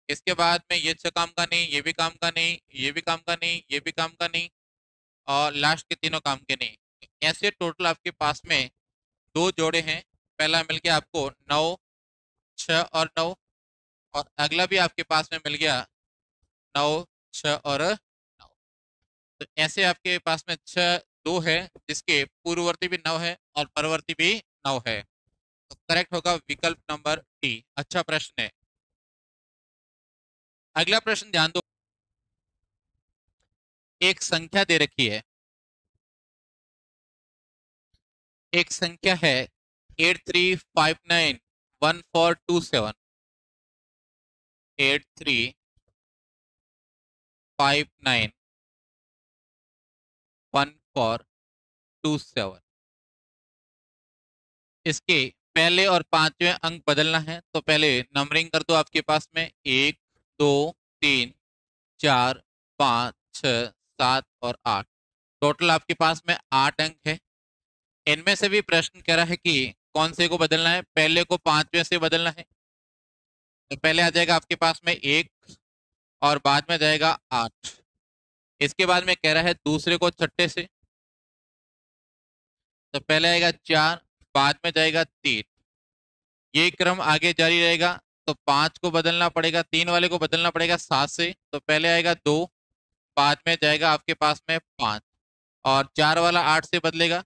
इसके बाद में ये 6 काम का नहीं, ये भी काम का नहीं, ये भी काम का नहीं, ये भी काम का नहीं, और लास्ट के तीनों काम के नहीं। ऐसे टोटल आपके पास में दो जोड़े हैं। पहला मिल गया आपको 9, 6 और 9, और अगला भी आपके पास में मिल गया 9, 6 और 9। तो ऐसे आपके पास में 6 दो है, जिसके पूर्ववर्ती भी 9 है और परवर्ती भी 9 है। तो करेक्ट होगा विकल्प नंबर डी। अच्छा प्रश्न है। अगला प्रश्न ध्यान दो। एक संख्या दे रखी है, एक संख्या है 83591427। 83591427। इसके पहले और पांचवें अंक बदलना है, तो पहले नंबरिंग कर दो आपके पास में 1, 2, 3, 4, 5, 6, 7 और 8। टोटल आपके पास में 8 अंक है। इनमें से भी प्रश्न कह रहा है कि कौन से को बदलना है। पहले को पांचवें से बदलना है, तो पहले आ जाएगा आपके पास में 1 और बाद में जाएगा 8। इसके बाद में कह रहा है दूसरे को छठे से, तो पहले आएगा 4, बाद में जाएगा 3। ये क्रम आगे जारी रहेगा। तो 5 को बदलना पड़ेगा, 3 वाले को बदलना पड़ेगा 7 से, तो पहले आएगा 2, बाद में जाएगा आपके पास में 5, और 4 वाला 8 से बदलेगा,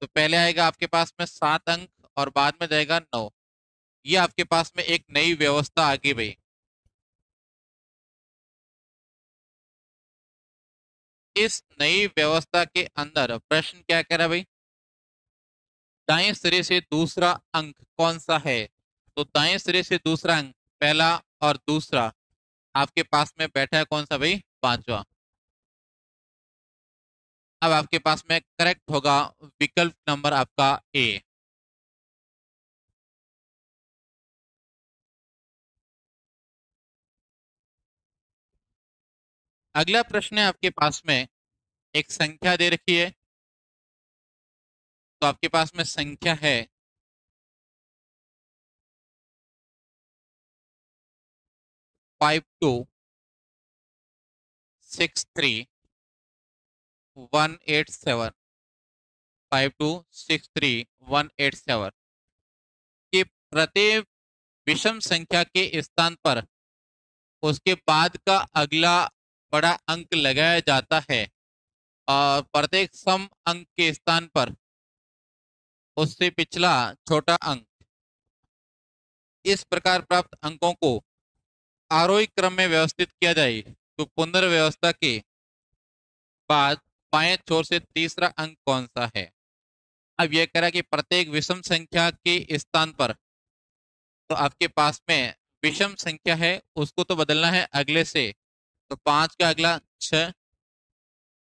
तो पहले आएगा आपके पास में 7 अंक और बाद में जाएगा 9। ये आपके पास में एक नई व्यवस्था आ गई भाई। इस नई व्यवस्था के अंदर प्रश्न क्या कह रहा है भाई, दाएं सिरे से दूसरा अंक कौन सा है। तो दाएं सिरे से दूसरा अंक, पहला और दूसरा, आपके पास में बैठा है कौन सा भाई, पांचवा। अब आपके पास में करेक्ट होगा विकल्प नंबर आपका ए। अगला प्रश्न है आपके पास में, एक संख्या दे रखी है। तो आपके पास में संख्या है 5263 187। 5263 187 कि प्रत्येक विषम संख्या के स्थान पर उसके बाद का अगला बड़ा अंक लगाया जाता है, और प्रत्येक सम अंक के स्थान पर उससे पिछला छोटा अंक। इस प्रकार प्राप्त अंकों को आरोही क्रम में व्यवस्थित किया जाए, तो पुनर्व्यवस्था के बाद बाएं छोर से तीसरा अंक कौन सा है। अब यह कह रहा है कि प्रत्येक विषम संख्या के स्थान पर, तो आपके पास में विषम संख्या है उसको तो बदलना है अगले से। तो 5 का अगला 6,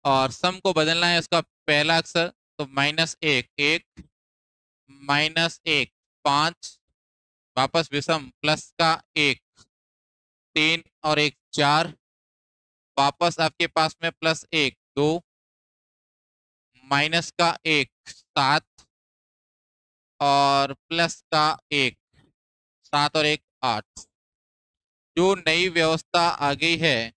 और सम को बदलना है उसका पहला अक्षर, तो -1 1, -1 5, वापस विषम प्लस का 1 3 और 1 4, वापस आपके पास में +1 2, माइनस का 1 7, और प्लस का 1 7 और 1 8। जो नई व्यवस्था आ गई है,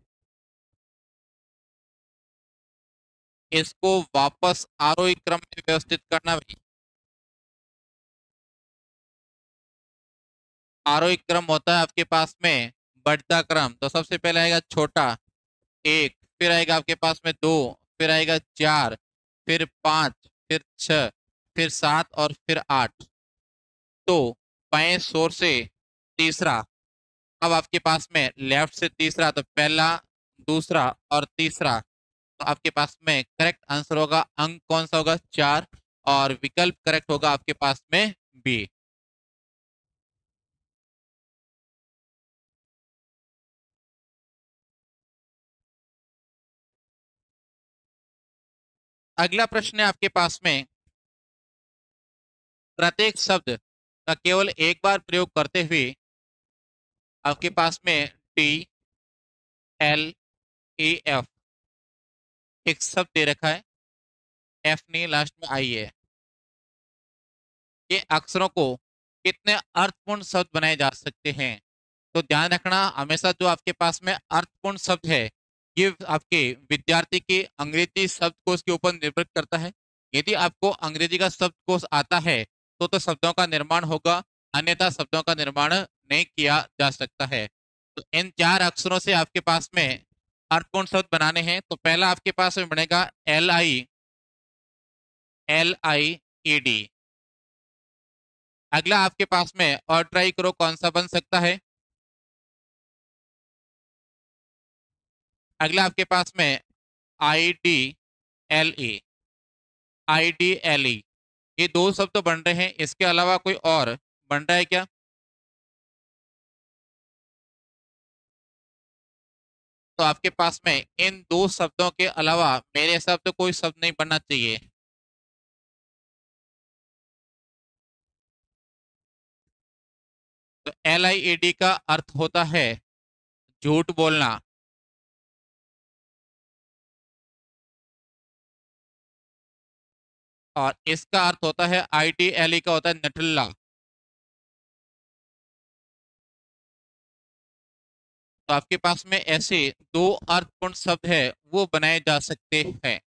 इसको वापस आरोही क्रम में व्यवस्थित करना भाई। आरोही क्रम होता है आपके पास में बढ़ता क्रम। तो सबसे पहले आएगा छोटा 1, फिर आएगा आपके पास में 2, फिर आएगा 4, फिर 5, फिर 6, फिर 7 और फिर 8। तो बाएं शोर से तीसरा, अब आपके पास में लेफ्ट से तीसरा, तो पहला, दूसरा और तीसरा। तो आपके पास में करेक्ट आंसर होगा, अंक कौन सा होगा? 4। और विकल्प करेक्ट होगा आपके पास में बी। अगला प्रश्न है आपके पास में, प्रत्येक शब्द का केवल एक बार प्रयोग करते हुए आपके पास में टी एल ए एफ एक शब्द दे रखा है, एफ नहीं, लास्ट में आई है। ये अक्षरों को कितने अर्थपूर्ण शब्द बनाए जा सकते हैं? तो ध्यान रखना, हमेशा जो आपके पास में अर्थपूर्ण शब्द है, ये आपके विद्यार्थी के अंग्रेजी शब्दकोश के ऊपर निर्भर करता है। यदि आपको अंग्रेजी का शब्दकोश आता है तो शब्दों का निर्माण होगा, अन्यथा शब्दों का निर्माण नहीं किया जा सकता है। तो इन चार अक्षरों से आपके पास में अर्थपूर्ण शब्द बनाने हैं। तो पहला आपके पास में बनेगा LIED। अगला आपके पास में, और ट्राई करो कौन सा बन सकता है। अगला आपके पास में IDLE। IDLE, ये दो शब्द तो बन रहे हैं, इसके अलावा कोई और बन रहा है क्या? तो आपके पास में इन दो शब्दों के अलावा मेरे हिसाब से कोई शब्द नहीं बनना चाहिए। तो LIED का अर्थ होता है झूठ बोलना, और इसका अर्थ होता है, IDLE का होता है नठुल्ला। तो आपके पास में ऐसे दो अर्थपूर्ण शब्द है, वो बनाए जा सकते हैं।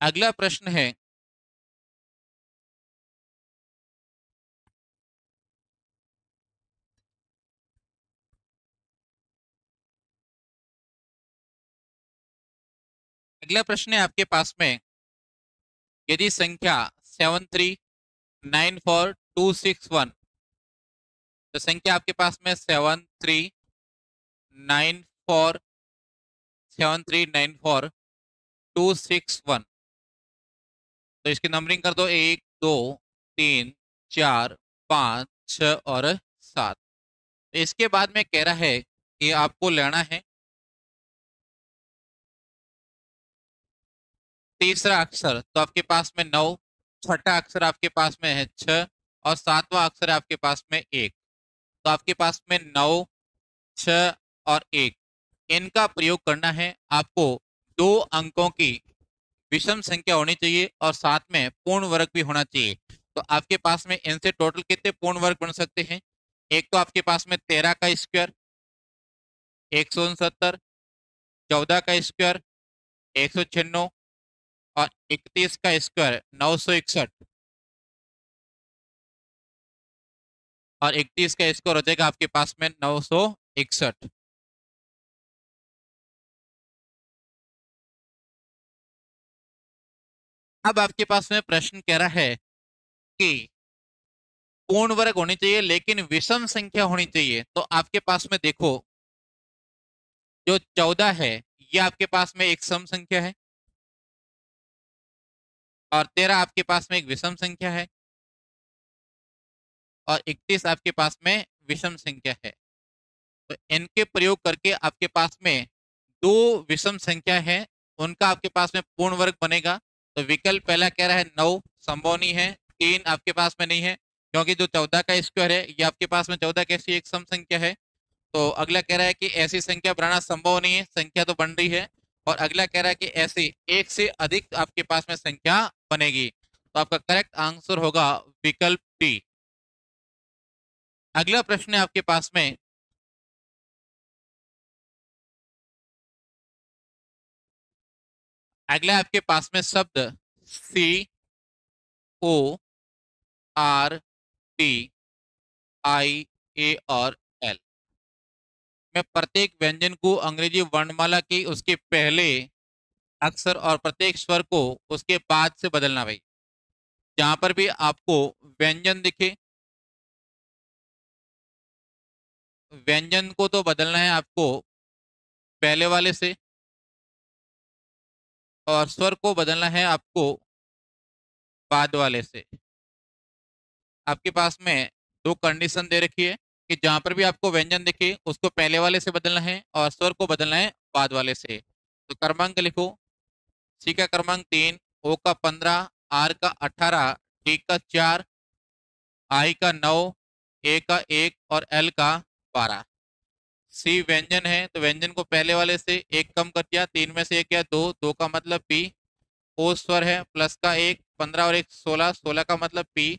अगला प्रश्न है, अगला प्रश्न है आपके पास में, यदि संख्या 7394261, तो संख्या आपके पास में 7394261, तो इसकी नंबरिंग कर दो, 1 2 3 4 5 6 और 7। तो इसके बाद में कह रहा है कि आपको लेना है तीसरा अक्षर। तो आपके पास में 9, छठा अक्षर आपके पास में है 6, और सातवां अक्षर है आपके पास में 1। तो आपके पास में 9, 6 और 1, इनका प्रयोग करना है आपको। दो अंकों की विषम संख्या होनी चाहिए और साथ में पूर्ण वर्ग भी होना चाहिए। तो आपके पास में इनसे टोटल कितने पूर्ण वर्ग बन सकते हैं? एक तो आपके पास में 13 का स्क्वायर 169, 14 का स्क्वायर 196, और 31 का स्क्वायर 961, और 31 का स्क्वायर हो जाएगा आपके पास में 961। अब आपके पास में प्रश्न कह रहा है कि पूर्ण वर्ग होनी चाहिए लेकिन विषम संख्या होनी चाहिए। तो आपके पास में देखो, जो 14 है, ये आपके पास में एक सम संख्या है, और 13 आपके पास में एक विषम संख्या है, और 31 आपके पास में विषम संख्या है। तो इनके प्रयोग करके आपके पास में दो विषम संख्या है, उनका आपके पास में पूर्ण वर्ग बनेगा। तो विकल्प पहला कह रहा है 9 संभव नहीं है, 3 आपके पास में नहीं है, क्योंकि जो 14 का स्क्वायर है, ये आपके पास में 14 कैसी एक सम संख्या है। तो अगला कह रहा है कि ऐसी संख्या बनाना संभव नहीं है, संख्या तो बन रही है। और अगला कह रहा है कि ऐसी एक से अधिक आपके पास में संख्या बनेगी। तो आपका करेक्ट आंसर होगा विकल्प डी। अगला प्रश्न है आपके पास में, अगला आपके पास में शब्द CORDIA और L। में प्रत्येक व्यंजन को अंग्रेजी वर्णमाला के उसके पहले अक्षर और प्रत्येक स्वर को उसके बाद से बदलना भाई। जहां पर भी आपको व्यंजन दिखे, व्यंजन को तो बदलना है आपको पहले वाले से, और स्वर को बदलना है आपको बाद वाले से। आपके पास में दो कंडीशन दे रखी है कि जहां पर भी आपको व्यंजन दिखे उसको पहले वाले से बदलना है और स्वर को बदलना है बाद वाले से। तो क्रमांक लिखो। सी का क्रमांक 3, ओ का 15, आर का 18, टी का 4, आई का 9, ए का 1 और एल का 12। सी व्यंजन है तो व्यंजन को पहले वाले से एक कम कर दिया, 3 में से एक या 2, 2 का मतलब पी। ओ स्वर है, प्लस का 1, 15 और 1 16, 16 का मतलब पी।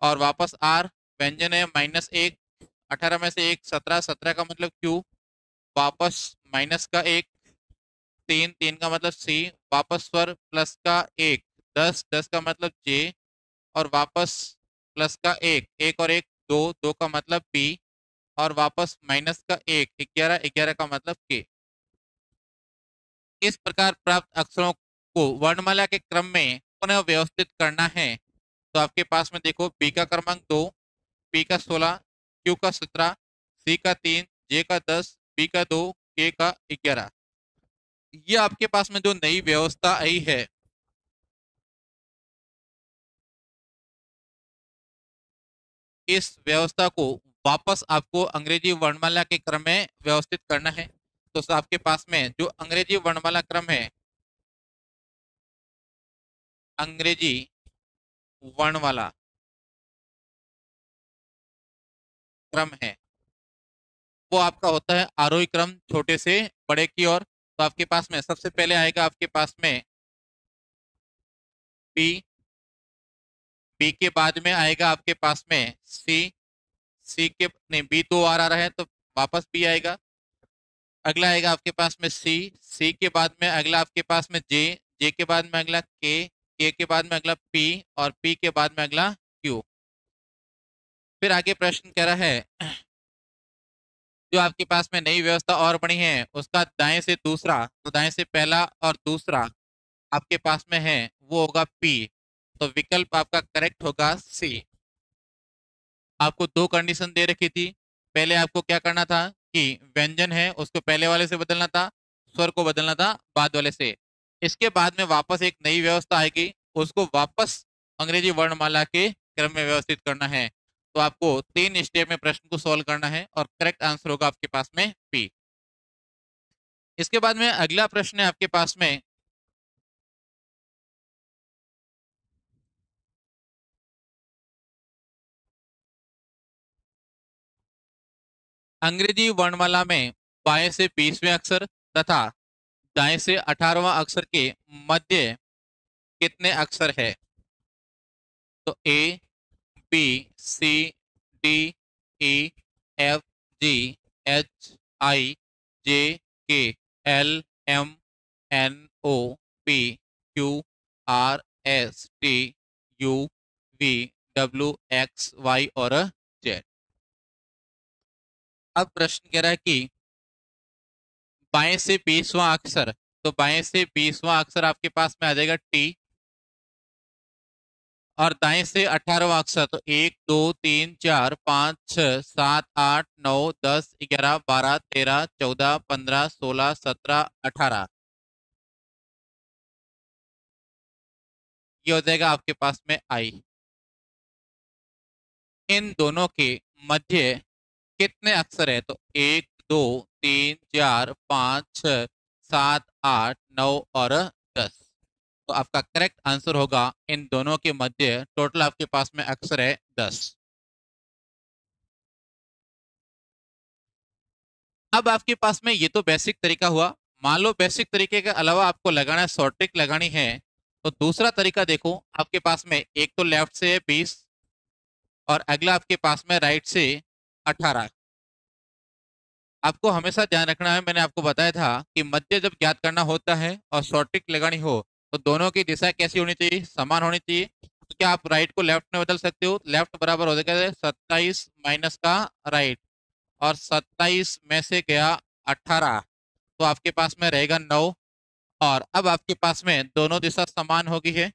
और वापस आर व्यंजन है, -1, 18 में से 1 17, 17 का मतलब क्यू। वापस माइनस का 1, 3, 3 का मतलब सी। वापस स्वर प्लस का 1, 10, 10 का मतलब जे। और वापस प्लस का 1, 1 और 1 2, 2 का मतलब पी। और वापस माइनस का 1, 11, 11 का मतलब के। इस प्रकार प्राप्त अक्षरों को वर्णमाला के क्रम में पुनः व्यवस्थित करना है। तो आपके पास में देखो, बी का क्रमांक 2, पी का 16, क्यू का 17, सी का 3, जे का 10, बी का 2, के का 11। ये आपके पास में जो नई व्यवस्था आई है, इस व्यवस्था को वापस आपको अंग्रेजी वर्णमाला के क्रम में व्यवस्थित करना है। तो आपके पास में जो अंग्रेजी वर्णमाला क्रम है, अंग्रेजी वर्णमाला क्रम है, वो आपका होता है आरोही क्रम छोटे से बड़े की ओर। तो आपके पास में सबसे पहले आएगा आपके पास में बी। बी के बाद में आएगा आपके पास में सी। सी के नहीं, बी 2 आ रहा है तो वापस बी आएगा। अगला आएगा आपके पास में सी। सी के बाद में अगला आपके पास में जे। जे के बाद में अगला के के बाद में अगला पी, और पी के बाद में अगला क्यू। फिर आगे प्रश्न कह रहा है, जो आपके पास में नई व्यवस्था और बनी है उसका दाएं से दूसरा, तो दाएं से पहला और दूसरा आपके पास में है वो होगा पी। तो विकल्प आपका करेक्ट होगा सी। आपको दो कंडीशन दे रखी थी। पहले आपको क्या करना था कि व्यंजन है उसको पहले वाले से बदलना था, स्वर को बदलना था बाद वाले से। इसके बाद में वापस एक नई व्यवस्था आएगी, उसको वापस अंग्रेजी वर्णमाला के क्रम में व्यवस्थित करना है। तो आपको 3 स्टेप में प्रश्न को सॉल्व करना है और करेक्ट आंसर होगा आपके पास में पी। इसके बाद में अगला प्रश्न है आपके पास में, अंग्रेजी वर्णमाला में बाएं से 20वें अक्षर तथा दाएं से 18वां अक्षर के मध्य कितने अक्षर है? तो A, B, C, D, E, F, G, H, I, J, K, L, M, N, O, P, Q, R, S, T, U, V, W, X, Y और जेड। अब प्रश्न कह रहा है कि बाएं से 20वां अक्षर, तो बाएं से 20वां अक्षर आपके पास में आ जाएगा टी। और दाएं से 18वां अक्षर, तो 1 2 3 4 5 6 7 8 9 10 11 12 13 14 15 16 17 18। ये हो जाएगा आपके पास में आई। इन दोनों के मध्य कितने अक्षर है? तो 1 2 3 4 5 6 7 8 9 और 10। तो आपका करेक्ट आंसर होगा इन दोनों के मध्य टोटल आपके पास में अक्षर है 10। अब आपके पास में ये तो बेसिक तरीका हुआ। मान लो बेसिक तरीके के अलावा आपको लगाना है, शॉर्ट ट्रिक लगानी है, तो दूसरा तरीका देखो। आपके पास में एक तो लेफ्ट से है 20 और अगला आपके पास में राइट से 18। आपको हमेशा ध्यान रखना है, मैंने आपको बताया था कि मध्य जब ज्ञात करना होता है और शॉर्ट ट्रिक लगानी हो तो दोनों की दिशा कैसी होनी चाहिए? समान होनी चाहिए। तो क्या आप राइट को लेफ्ट में बदल सकते हो? लेफ्ट बराबर हो जाएगा 27 माइनस का राइट, और 27 में से गया 18, तो आपके पास में रहेगा 9। और अब आपके पास में दोनों दिशा समान होगी है,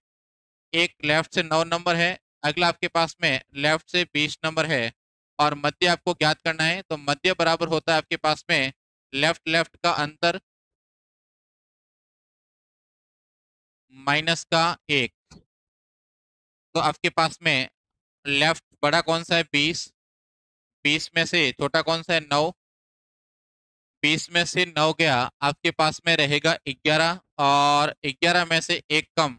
एक लेफ्ट से 9 नंबर है, अगला आपके पास में लेफ्ट से 20 नंबर है, और मध्य आपको ज्ञात करना है। तो मध्य बराबर होता है आपके पास में लेफ्ट लेफ्ट का अंतर माइनस का 1। तो आपके पास में लेफ्ट बड़ा कौन सा है 20, 20 में से छोटा कौन सा है 9, 20 में से 9 गया, आपके पास में रहेगा 11, और 11 में से एक कम,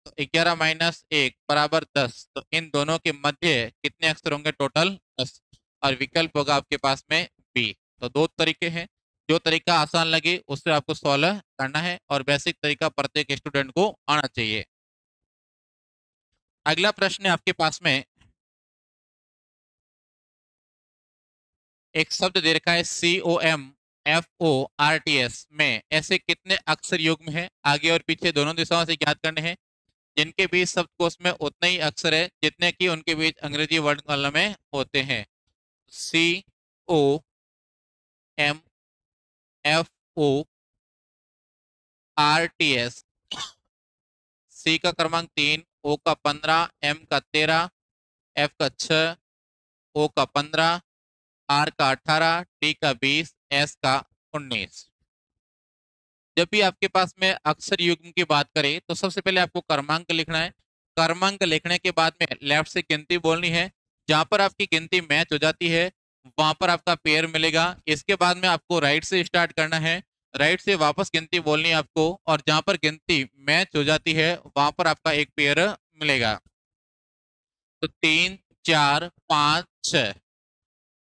तो 11 माइनस 1 बराबर 10। तो इन दोनों के मध्य कितने अक्षर होंगे टोटल 10, और विकल्प होगा आपके पास में बी। तो दो तरीके हैं, जो तरीका आसान लगे उससे आपको सॉल्व करना है, और बेसिक तरीका प्रत्येक स्टूडेंट को आना चाहिए। अगला प्रश्न है आपके पास में, एक शब्द दे रखा है COMFORTS में ऐसे कितने अक्षर युग्म हैं, आगे और पीछे दोनों दिशाओं से ज्ञात करने हैं, जिनके बीच शब्दकोश में उतने ही अक्षर है जितने कि उनके बीच अंग्रेजी वर्णमाला में होते हैं। COMFORTS, सी का क्रमांक 3, ओ का 15, एम का 13, एफ का 6, ओ का 15, आर का 18, टी का 20, एस का 19। जब भी आपके पास में अक्षर युग्म की बात करें तो सबसे पहले आपको क्रमांक लिखना है। क्रमांक लिखने के बाद में लेफ्ट से गिनती बोलनी है, जहां पर आपकी गिनती मैच हो जाती है वहां पर आपका पेयर मिलेगा। इसके बाद में आपको राइट से स्टार्ट करना है, राइट से वापस गिनती बोलनी है आपको, और जहां पर गिनती मैच हो जाती है वहां पर आपका एक पेयर मिलेगा। तो 3 4 5 6,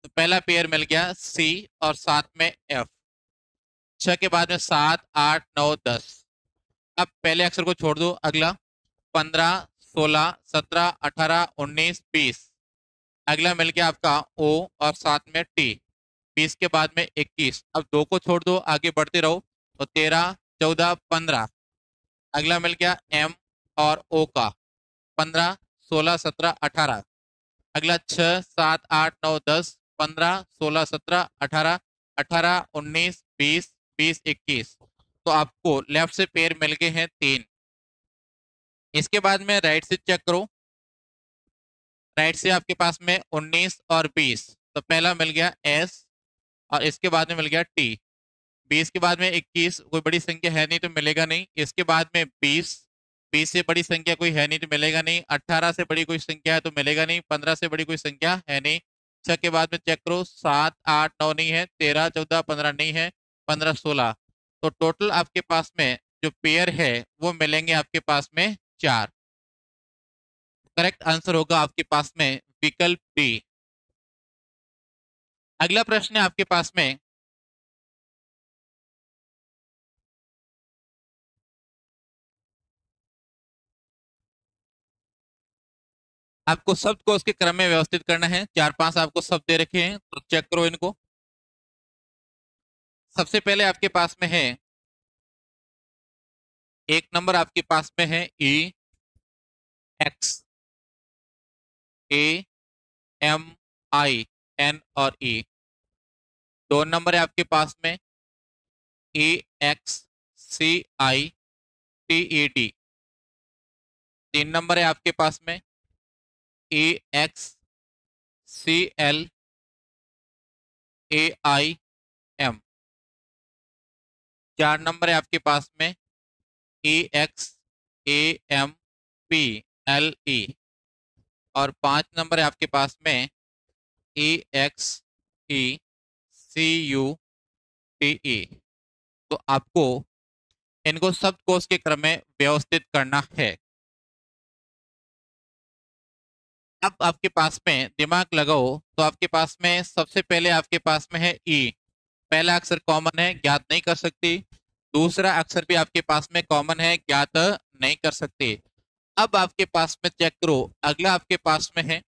तो पहला पेयर मिल गया सी, और साथ में एफ। 6 के बाद में 7 8 9 10। अब पहले अक्षर को छोड़ दो, अगला 15 16 17 18 19 20। अगला मिल गया आपका ओ, और साथ में टी। 20 के बाद में 21। अब दो को छोड़ दो, आगे बढ़ते रहो, तो 13 14 15। अगला मिल गया एम और ओ का, 15 16 17 18। अगला 6 7 8 9 10 15 16 17 18 18 19 20 20 21। तो आपको लेफ्ट से पेयर मिल गए हैं 3। इसके बाद में राइट से चेक करो, राइट से आपके पास में 19 और 20। तो पहला मिल गया एस, और इसके बाद में मिल गया टी। 20 के बाद में 21, कोई बड़ी संख्या है नहीं तो मिलेगा नहीं। इसके बाद में 20, 20 से बड़ी संख्या कोई है नहीं तो मिलेगा नहीं। 18 से बड़ी कोई संख्या है तो मिलेगा नहीं। 15 से बड़ी कोई संख्या है नहीं। 6 के बाद में चेक करो, 7 8 9 नहीं है, 13 14 15 नहीं है, 15 16। तो टोटल आपके पास में जो पेयर है वो मिलेंगे आपके पास में 4। करेक्ट आंसर होगा आपके पास में विकल्प डी। अगला प्रश्न है आपके पास में, आपको शब्द को उसके क्रम में व्यवस्थित करना है। 4 5 आपको शब्द दे रखे हैं, तो चेक करो इनको। सबसे पहले आपके पास में है, एक नंबर आपके पास में है E X, A M I N और ई। 2 नंबर है आपके पास में A X C I T E D. 3 number है आपके पास में A X C L A I M. 4 number है आपके पास में A X A M P L E. और 5 नंबर है आपके पास में A X E C U T E. तो आपको इनको शब्दकोश के क्रम में व्यवस्थित करना है। अब आपके पास में दिमाग लगाओ, तो आपके पास में सबसे पहले आपके पास में है ई। पहला अक्षर कॉमन है, ज्ञात नहीं कर सकती। दूसरा अक्षर भी आपके पास में कॉमन है, ज्ञात नहीं कर सकते। अब आपके पास में चेक करो, अगला आपके पास में है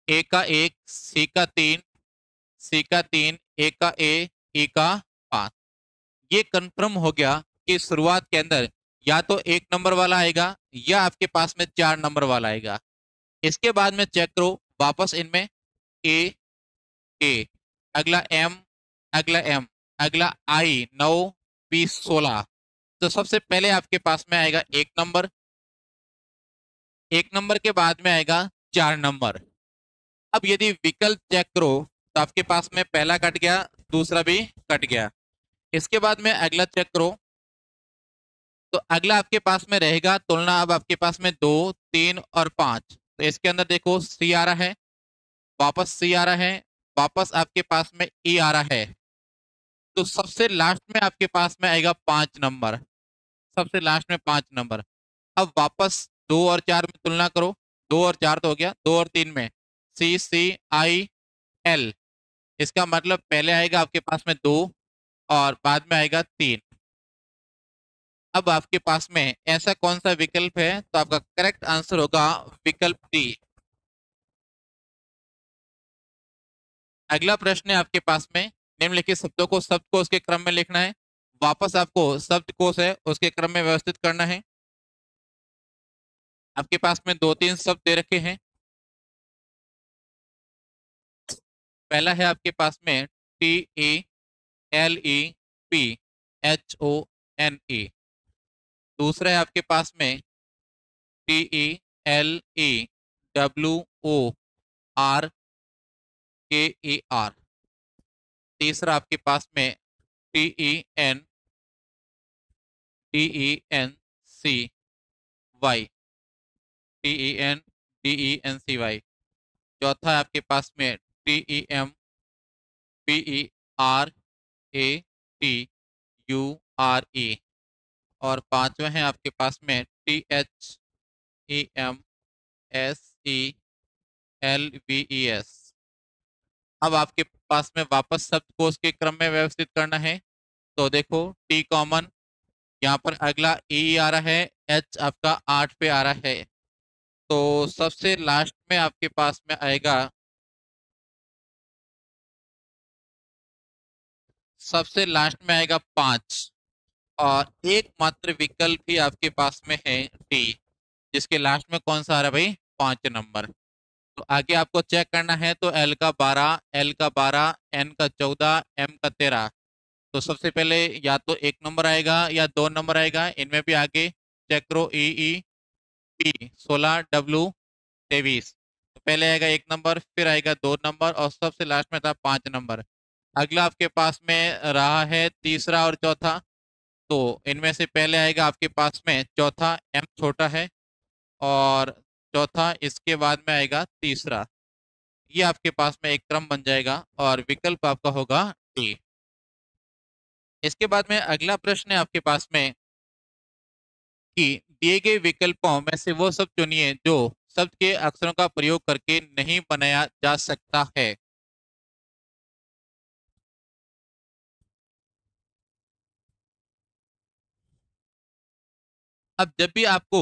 ए का 1, सी का 3, सी का 3, ए का ए, ई का 5। ये कंफर्म हो गया कि शुरुआत के अंदर या तो 1 नंबर वाला आएगा या आपके पास में 4 नंबर वाला आएगा। इसके बाद में चेक करो वापस इनमें, ए ए, अगला एम, अगला एम, अगला आई 9, 20, 16। तो सबसे पहले आपके पास में आएगा एक नंबर, एक नंबर के बाद में आएगा 4 नंबर। अब यदि विकल्प चेक करो तो आपके पास में पहला कट गया, दूसरा भी कट गया। इसके बाद में अगला चेक करो तो अगला आपके पास में रहेगा तुलना। अब आपके पास में 2, 3 और 5, तो इसके अंदर देखो सी आ रहा है, वापस सी आ रहा है, वापस आपके पास में ई आ रहा है। तो सबसे लास्ट में आपके पास में आएगा 5 नंबर, सबसे लास्ट में 5 नंबर। अब वापस 2 और 4 में तुलना करो, 2 और 4 तो हो गया, 2 और 3 में सी सी आई एल। इसका मतलब पहले आएगा आपके पास में 2 और बाद में आएगा 3। अब आपके पास में ऐसा कौन सा विकल्प है? तो आपका करेक्ट आंसर होगा विकल्प डी। अगला प्रश्न है आपके पास में, निम्नलिखित शब्दों को शब्दकोश के क्रम में लिखना है। वापस आपको शब्दकोश है उसके क्रम में व्यवस्थित करना है। आपके पास में 2-3 शब्द दे रखे हैं। पहला है आपके पास में TELEPHONE। दूसरा है आपके पास में TELEWORKER। तीसरा आपके पास में TENDENCY, TENDENCY। चौथा है आपके पास में TEMPERATURE। और पांचवा है आपके पास में THEMSELVES। अब आपके पास में वापस शब्दकोश के क्रम में व्यवस्थित करना है। तो देखो टी कॉमन, यहाँ पर अगला ई आ रहा है, एच आपका 8 पे आ रहा है। तो सबसे लास्ट में आपके पास में आएगा, सबसे लास्ट में आएगा 5। और एकमात्र विकल्प ही आपके पास में है डी, जिसके लास्ट में कौन सा आ रहा है भाई? 5 नंबर। तो आगे आपको चेक करना है। तो एल का 12, एल का 12, एन का 14, एम का 13। तो सबसे पहले या तो 1 नंबर आएगा या 2 नंबर आएगा, इनमें भी आगे चेक करो। ई ई पी 16, डब्ल्यू 23। तो पहले आएगा 1 नंबर, फिर आएगा 2 नंबर और सबसे लास्ट में था 5 नंबर। अगला आपके पास में रहा है तीसरा और चौथा। तो इनमें से पहले आएगा आपके पास में चौथा, एम छोटा है, और चौथा इसके बाद में आएगा तीसरा। ये आपके पास में एक क्रम बन जाएगा और विकल्प आपका होगा डी। इसके बाद में अगला प्रश्न है आपके पास में कि दिए गए विकल्पों में से वो शब्द चुनिए जो शब्द के अक्षरों का प्रयोग करके नहीं बनाया जा सकता है। अब जब भी आपको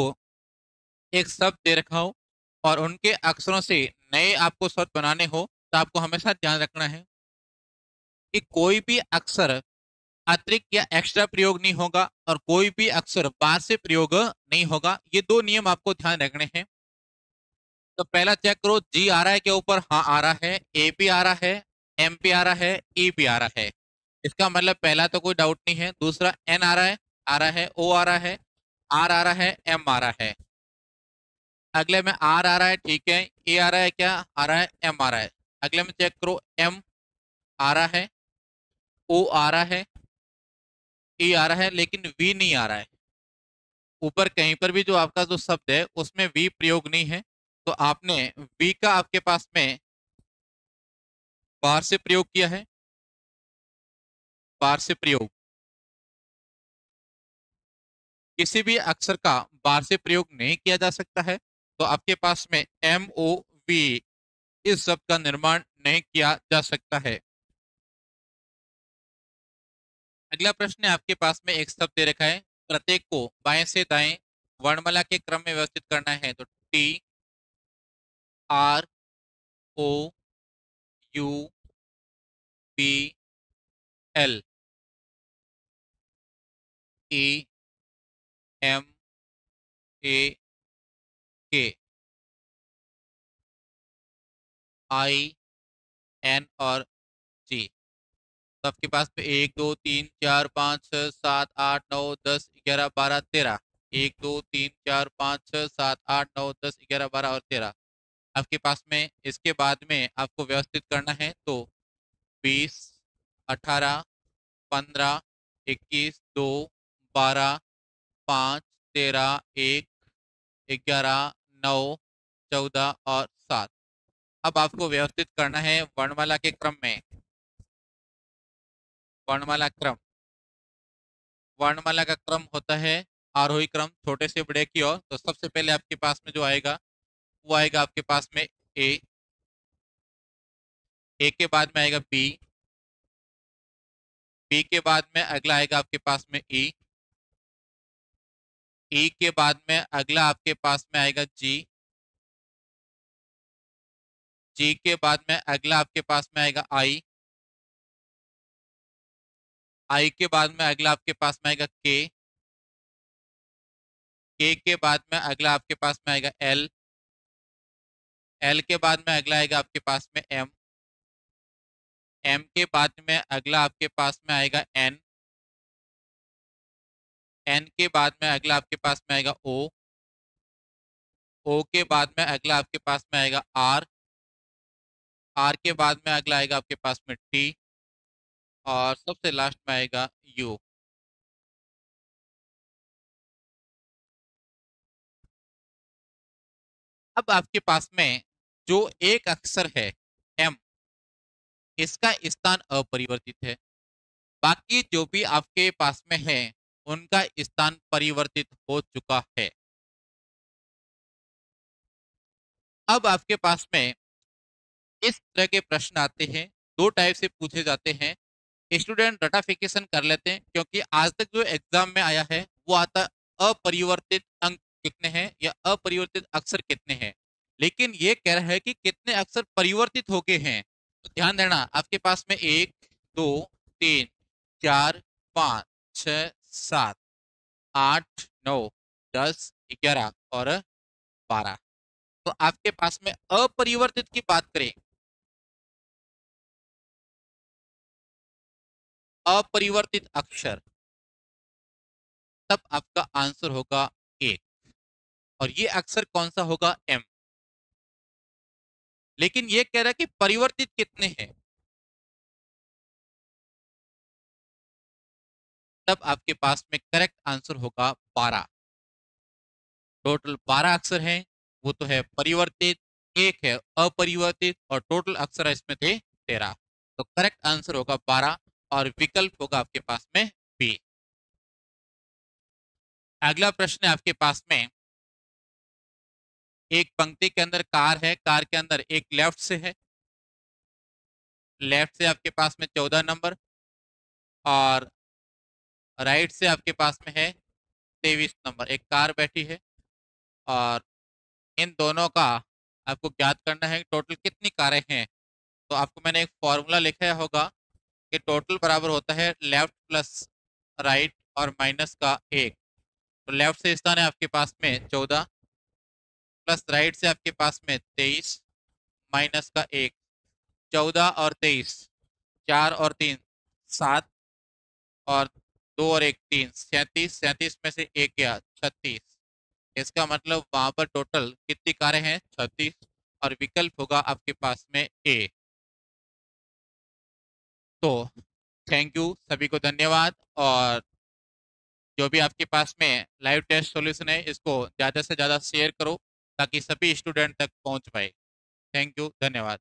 एक शब्द दे रखा हो और उनके अक्षरों से नए आपको शब्द बनाने हो, तो आपको हमेशा ध्यान रखना है कि कोई भी अक्षर अतिरिक्त या एक्स्ट्रा प्रयोग नहीं होगा और कोई भी अक्षर बाद से प्रयोग नहीं होगा। ये 2 नियम आपको ध्यान रखने हैं। तो पहला चेक करो, जी आ रहा है क्या ऊपर? हाँ आ रहा है। ए भी आ रहा है, एम भी आ रहा है, ई भी आ रहा है। इसका मतलब पहला तो कोई डाउट नहीं है। दूसरा एन आ रहा है, आ रहा है, ओ आ रहा है, आर आ रहा है, एम आ रहा है। अगले में आर आ रहा है, ठीक है। ए आ रहा है क्या? आ रहा है, एम आ रहा है। अगले में चेक करो, एम आ रहा है, ओ आ रहा है, ई आ रहा है, लेकिन वी नहीं आ रहा है। ऊपर कहीं पर भी जो आपका जो शब्द है उसमें वी प्रयोग नहीं है। तो आपने वी का आपके पास में बाहर से प्रयोग किया है। बाहर से प्रयोग, किसी भी अक्षर का बाहर से प्रयोग नहीं किया जा सकता है। तो आपके पास में एम ओ वी, इस शब्द का निर्माण नहीं किया जा सकता है। अगला प्रश्न है आपके पास में एक शब्द दे रखा है, प्रत्येक को बाएं से दाएं वर्णमाला के क्रम में व्यवस्थित करना है। तो T, R, O, U, B, L, E, M, A, K, I, N और जी। तो आपके पास में 1 2 3 4 5 6 7 8 9 10 11 12 13। 1 2 3 4 5 6 7 8 9 10 11 12 और 13 आपके पास में। इसके बाद में आपको व्यवस्थित करना है तो 20 18 15 21 2 12 5 13 1 11 9 14 और 7। अब आपको व्यवस्थित करना है वर्णमाला के क्रम में। वर्णमाला क्रम, वर्णमाला का क्रम होता है आरोही क्रम छोटे से बड़े की ओर। तो सबसे पहले आपके पास में जो आएगा वो आएगा आपके पास में ए। ए के बाद में आएगा बी। बी के बाद में अगला आएगा आपके पास में ई। ई के बाद में अगला आपके पास में आएगा जी। जी के बाद में अगला आपके पास में आएगा आई। आई के बाद में अगला आपके पास में आएगा के। के बाद में अगला आपके पास में आएगा एल। एल के बाद में अगला आएगा आपके पास में एम। एम के बाद में अगला आपके पास में आएगा एन। एन के बाद में अगला आपके पास में आएगा ओ। ओ के बाद में अगला आपके पास में आएगा आर। आर के बाद में अगला आएगा आपके पास में टी। और सबसे लास्ट में आएगा यू। अब आपके पास में जो एक अक्षर है एम, इसका स्थान अपरिवर्तित है। बाकी जो भी आपके पास में है उनका स्थान परिवर्तित हो चुका है। अब आपके पास में इस तरह के प्रश्न आते हैं, दो टाइप से पूछे जाते हैं। स्टूडेंट रटाफिकेशन कर लेते हैं क्योंकि आज तक जो एग्जाम में आया है वो आता अपरिवर्तित अंक कितने हैं या अपरिवर्तित अक्षर कितने हैं, लेकिन ये कह रहा है कि कितने अक्षर परिवर्तित हो गए हैं। तो ध्यान देना, आपके पास में 1 2 3 4 5 6 7 8 9 10 11 और 12। तो आपके पास में अपरिवर्तित की बात करें, अपरिवर्तित अक्षर, तब आपका आंसर होगा 1। और ये अक्षर कौन सा होगा? एम। लेकिन ये कह रहा है कि परिवर्तित कितने हैं, तब आपके पास में करेक्ट आंसर होगा 12। टोटल 12 अक्षर हैं, वो तो है परिवर्तित, एक है अपरिवर्तित और टोटल अक्षर इसमें थे 13। तो करेक्ट आंसर होगा 12 और विकल्प होगा आपके पास में बी। अगला प्रश्न है आपके पास में, एक पंक्ति के अंदर कार है, कार के अंदर एक लेफ्ट से है, लेफ्ट से आपके पास में 14 नंबर और राइट से आपके पास में है 23 नंबर। एक कार बैठी है और इन दोनों का आपको ज्ञात करना है टोटल कितनी कारें हैं। तो आपको मैंने एक फॉर्मूला लिखा होगा कि टोटल बराबर होता है लेफ्ट प्लस राइट और माइनस का 1। तो लेफ्ट से स्थान है आपके पास में 14 प्लस राइट से आपके पास में 23 माइनस का 1। 14 और 23, 4 और 3 7 और 2 और 1 3, 37, 37 में से 1 गया 36। इसका मतलब वहां पर टोटल कितनी कारें हैं? 36। और विकल्प होगा आपके पास में ए। तो थैंक यू, सभी को धन्यवाद। और जो भी आपके पास में लाइव टेस्ट सॉल्यूशन है इसको ज़्यादा से ज़्यादा शेयर करो ताकि सभी स्टूडेंट तक पहुंच पाए। थैंक यू, धन्यवाद।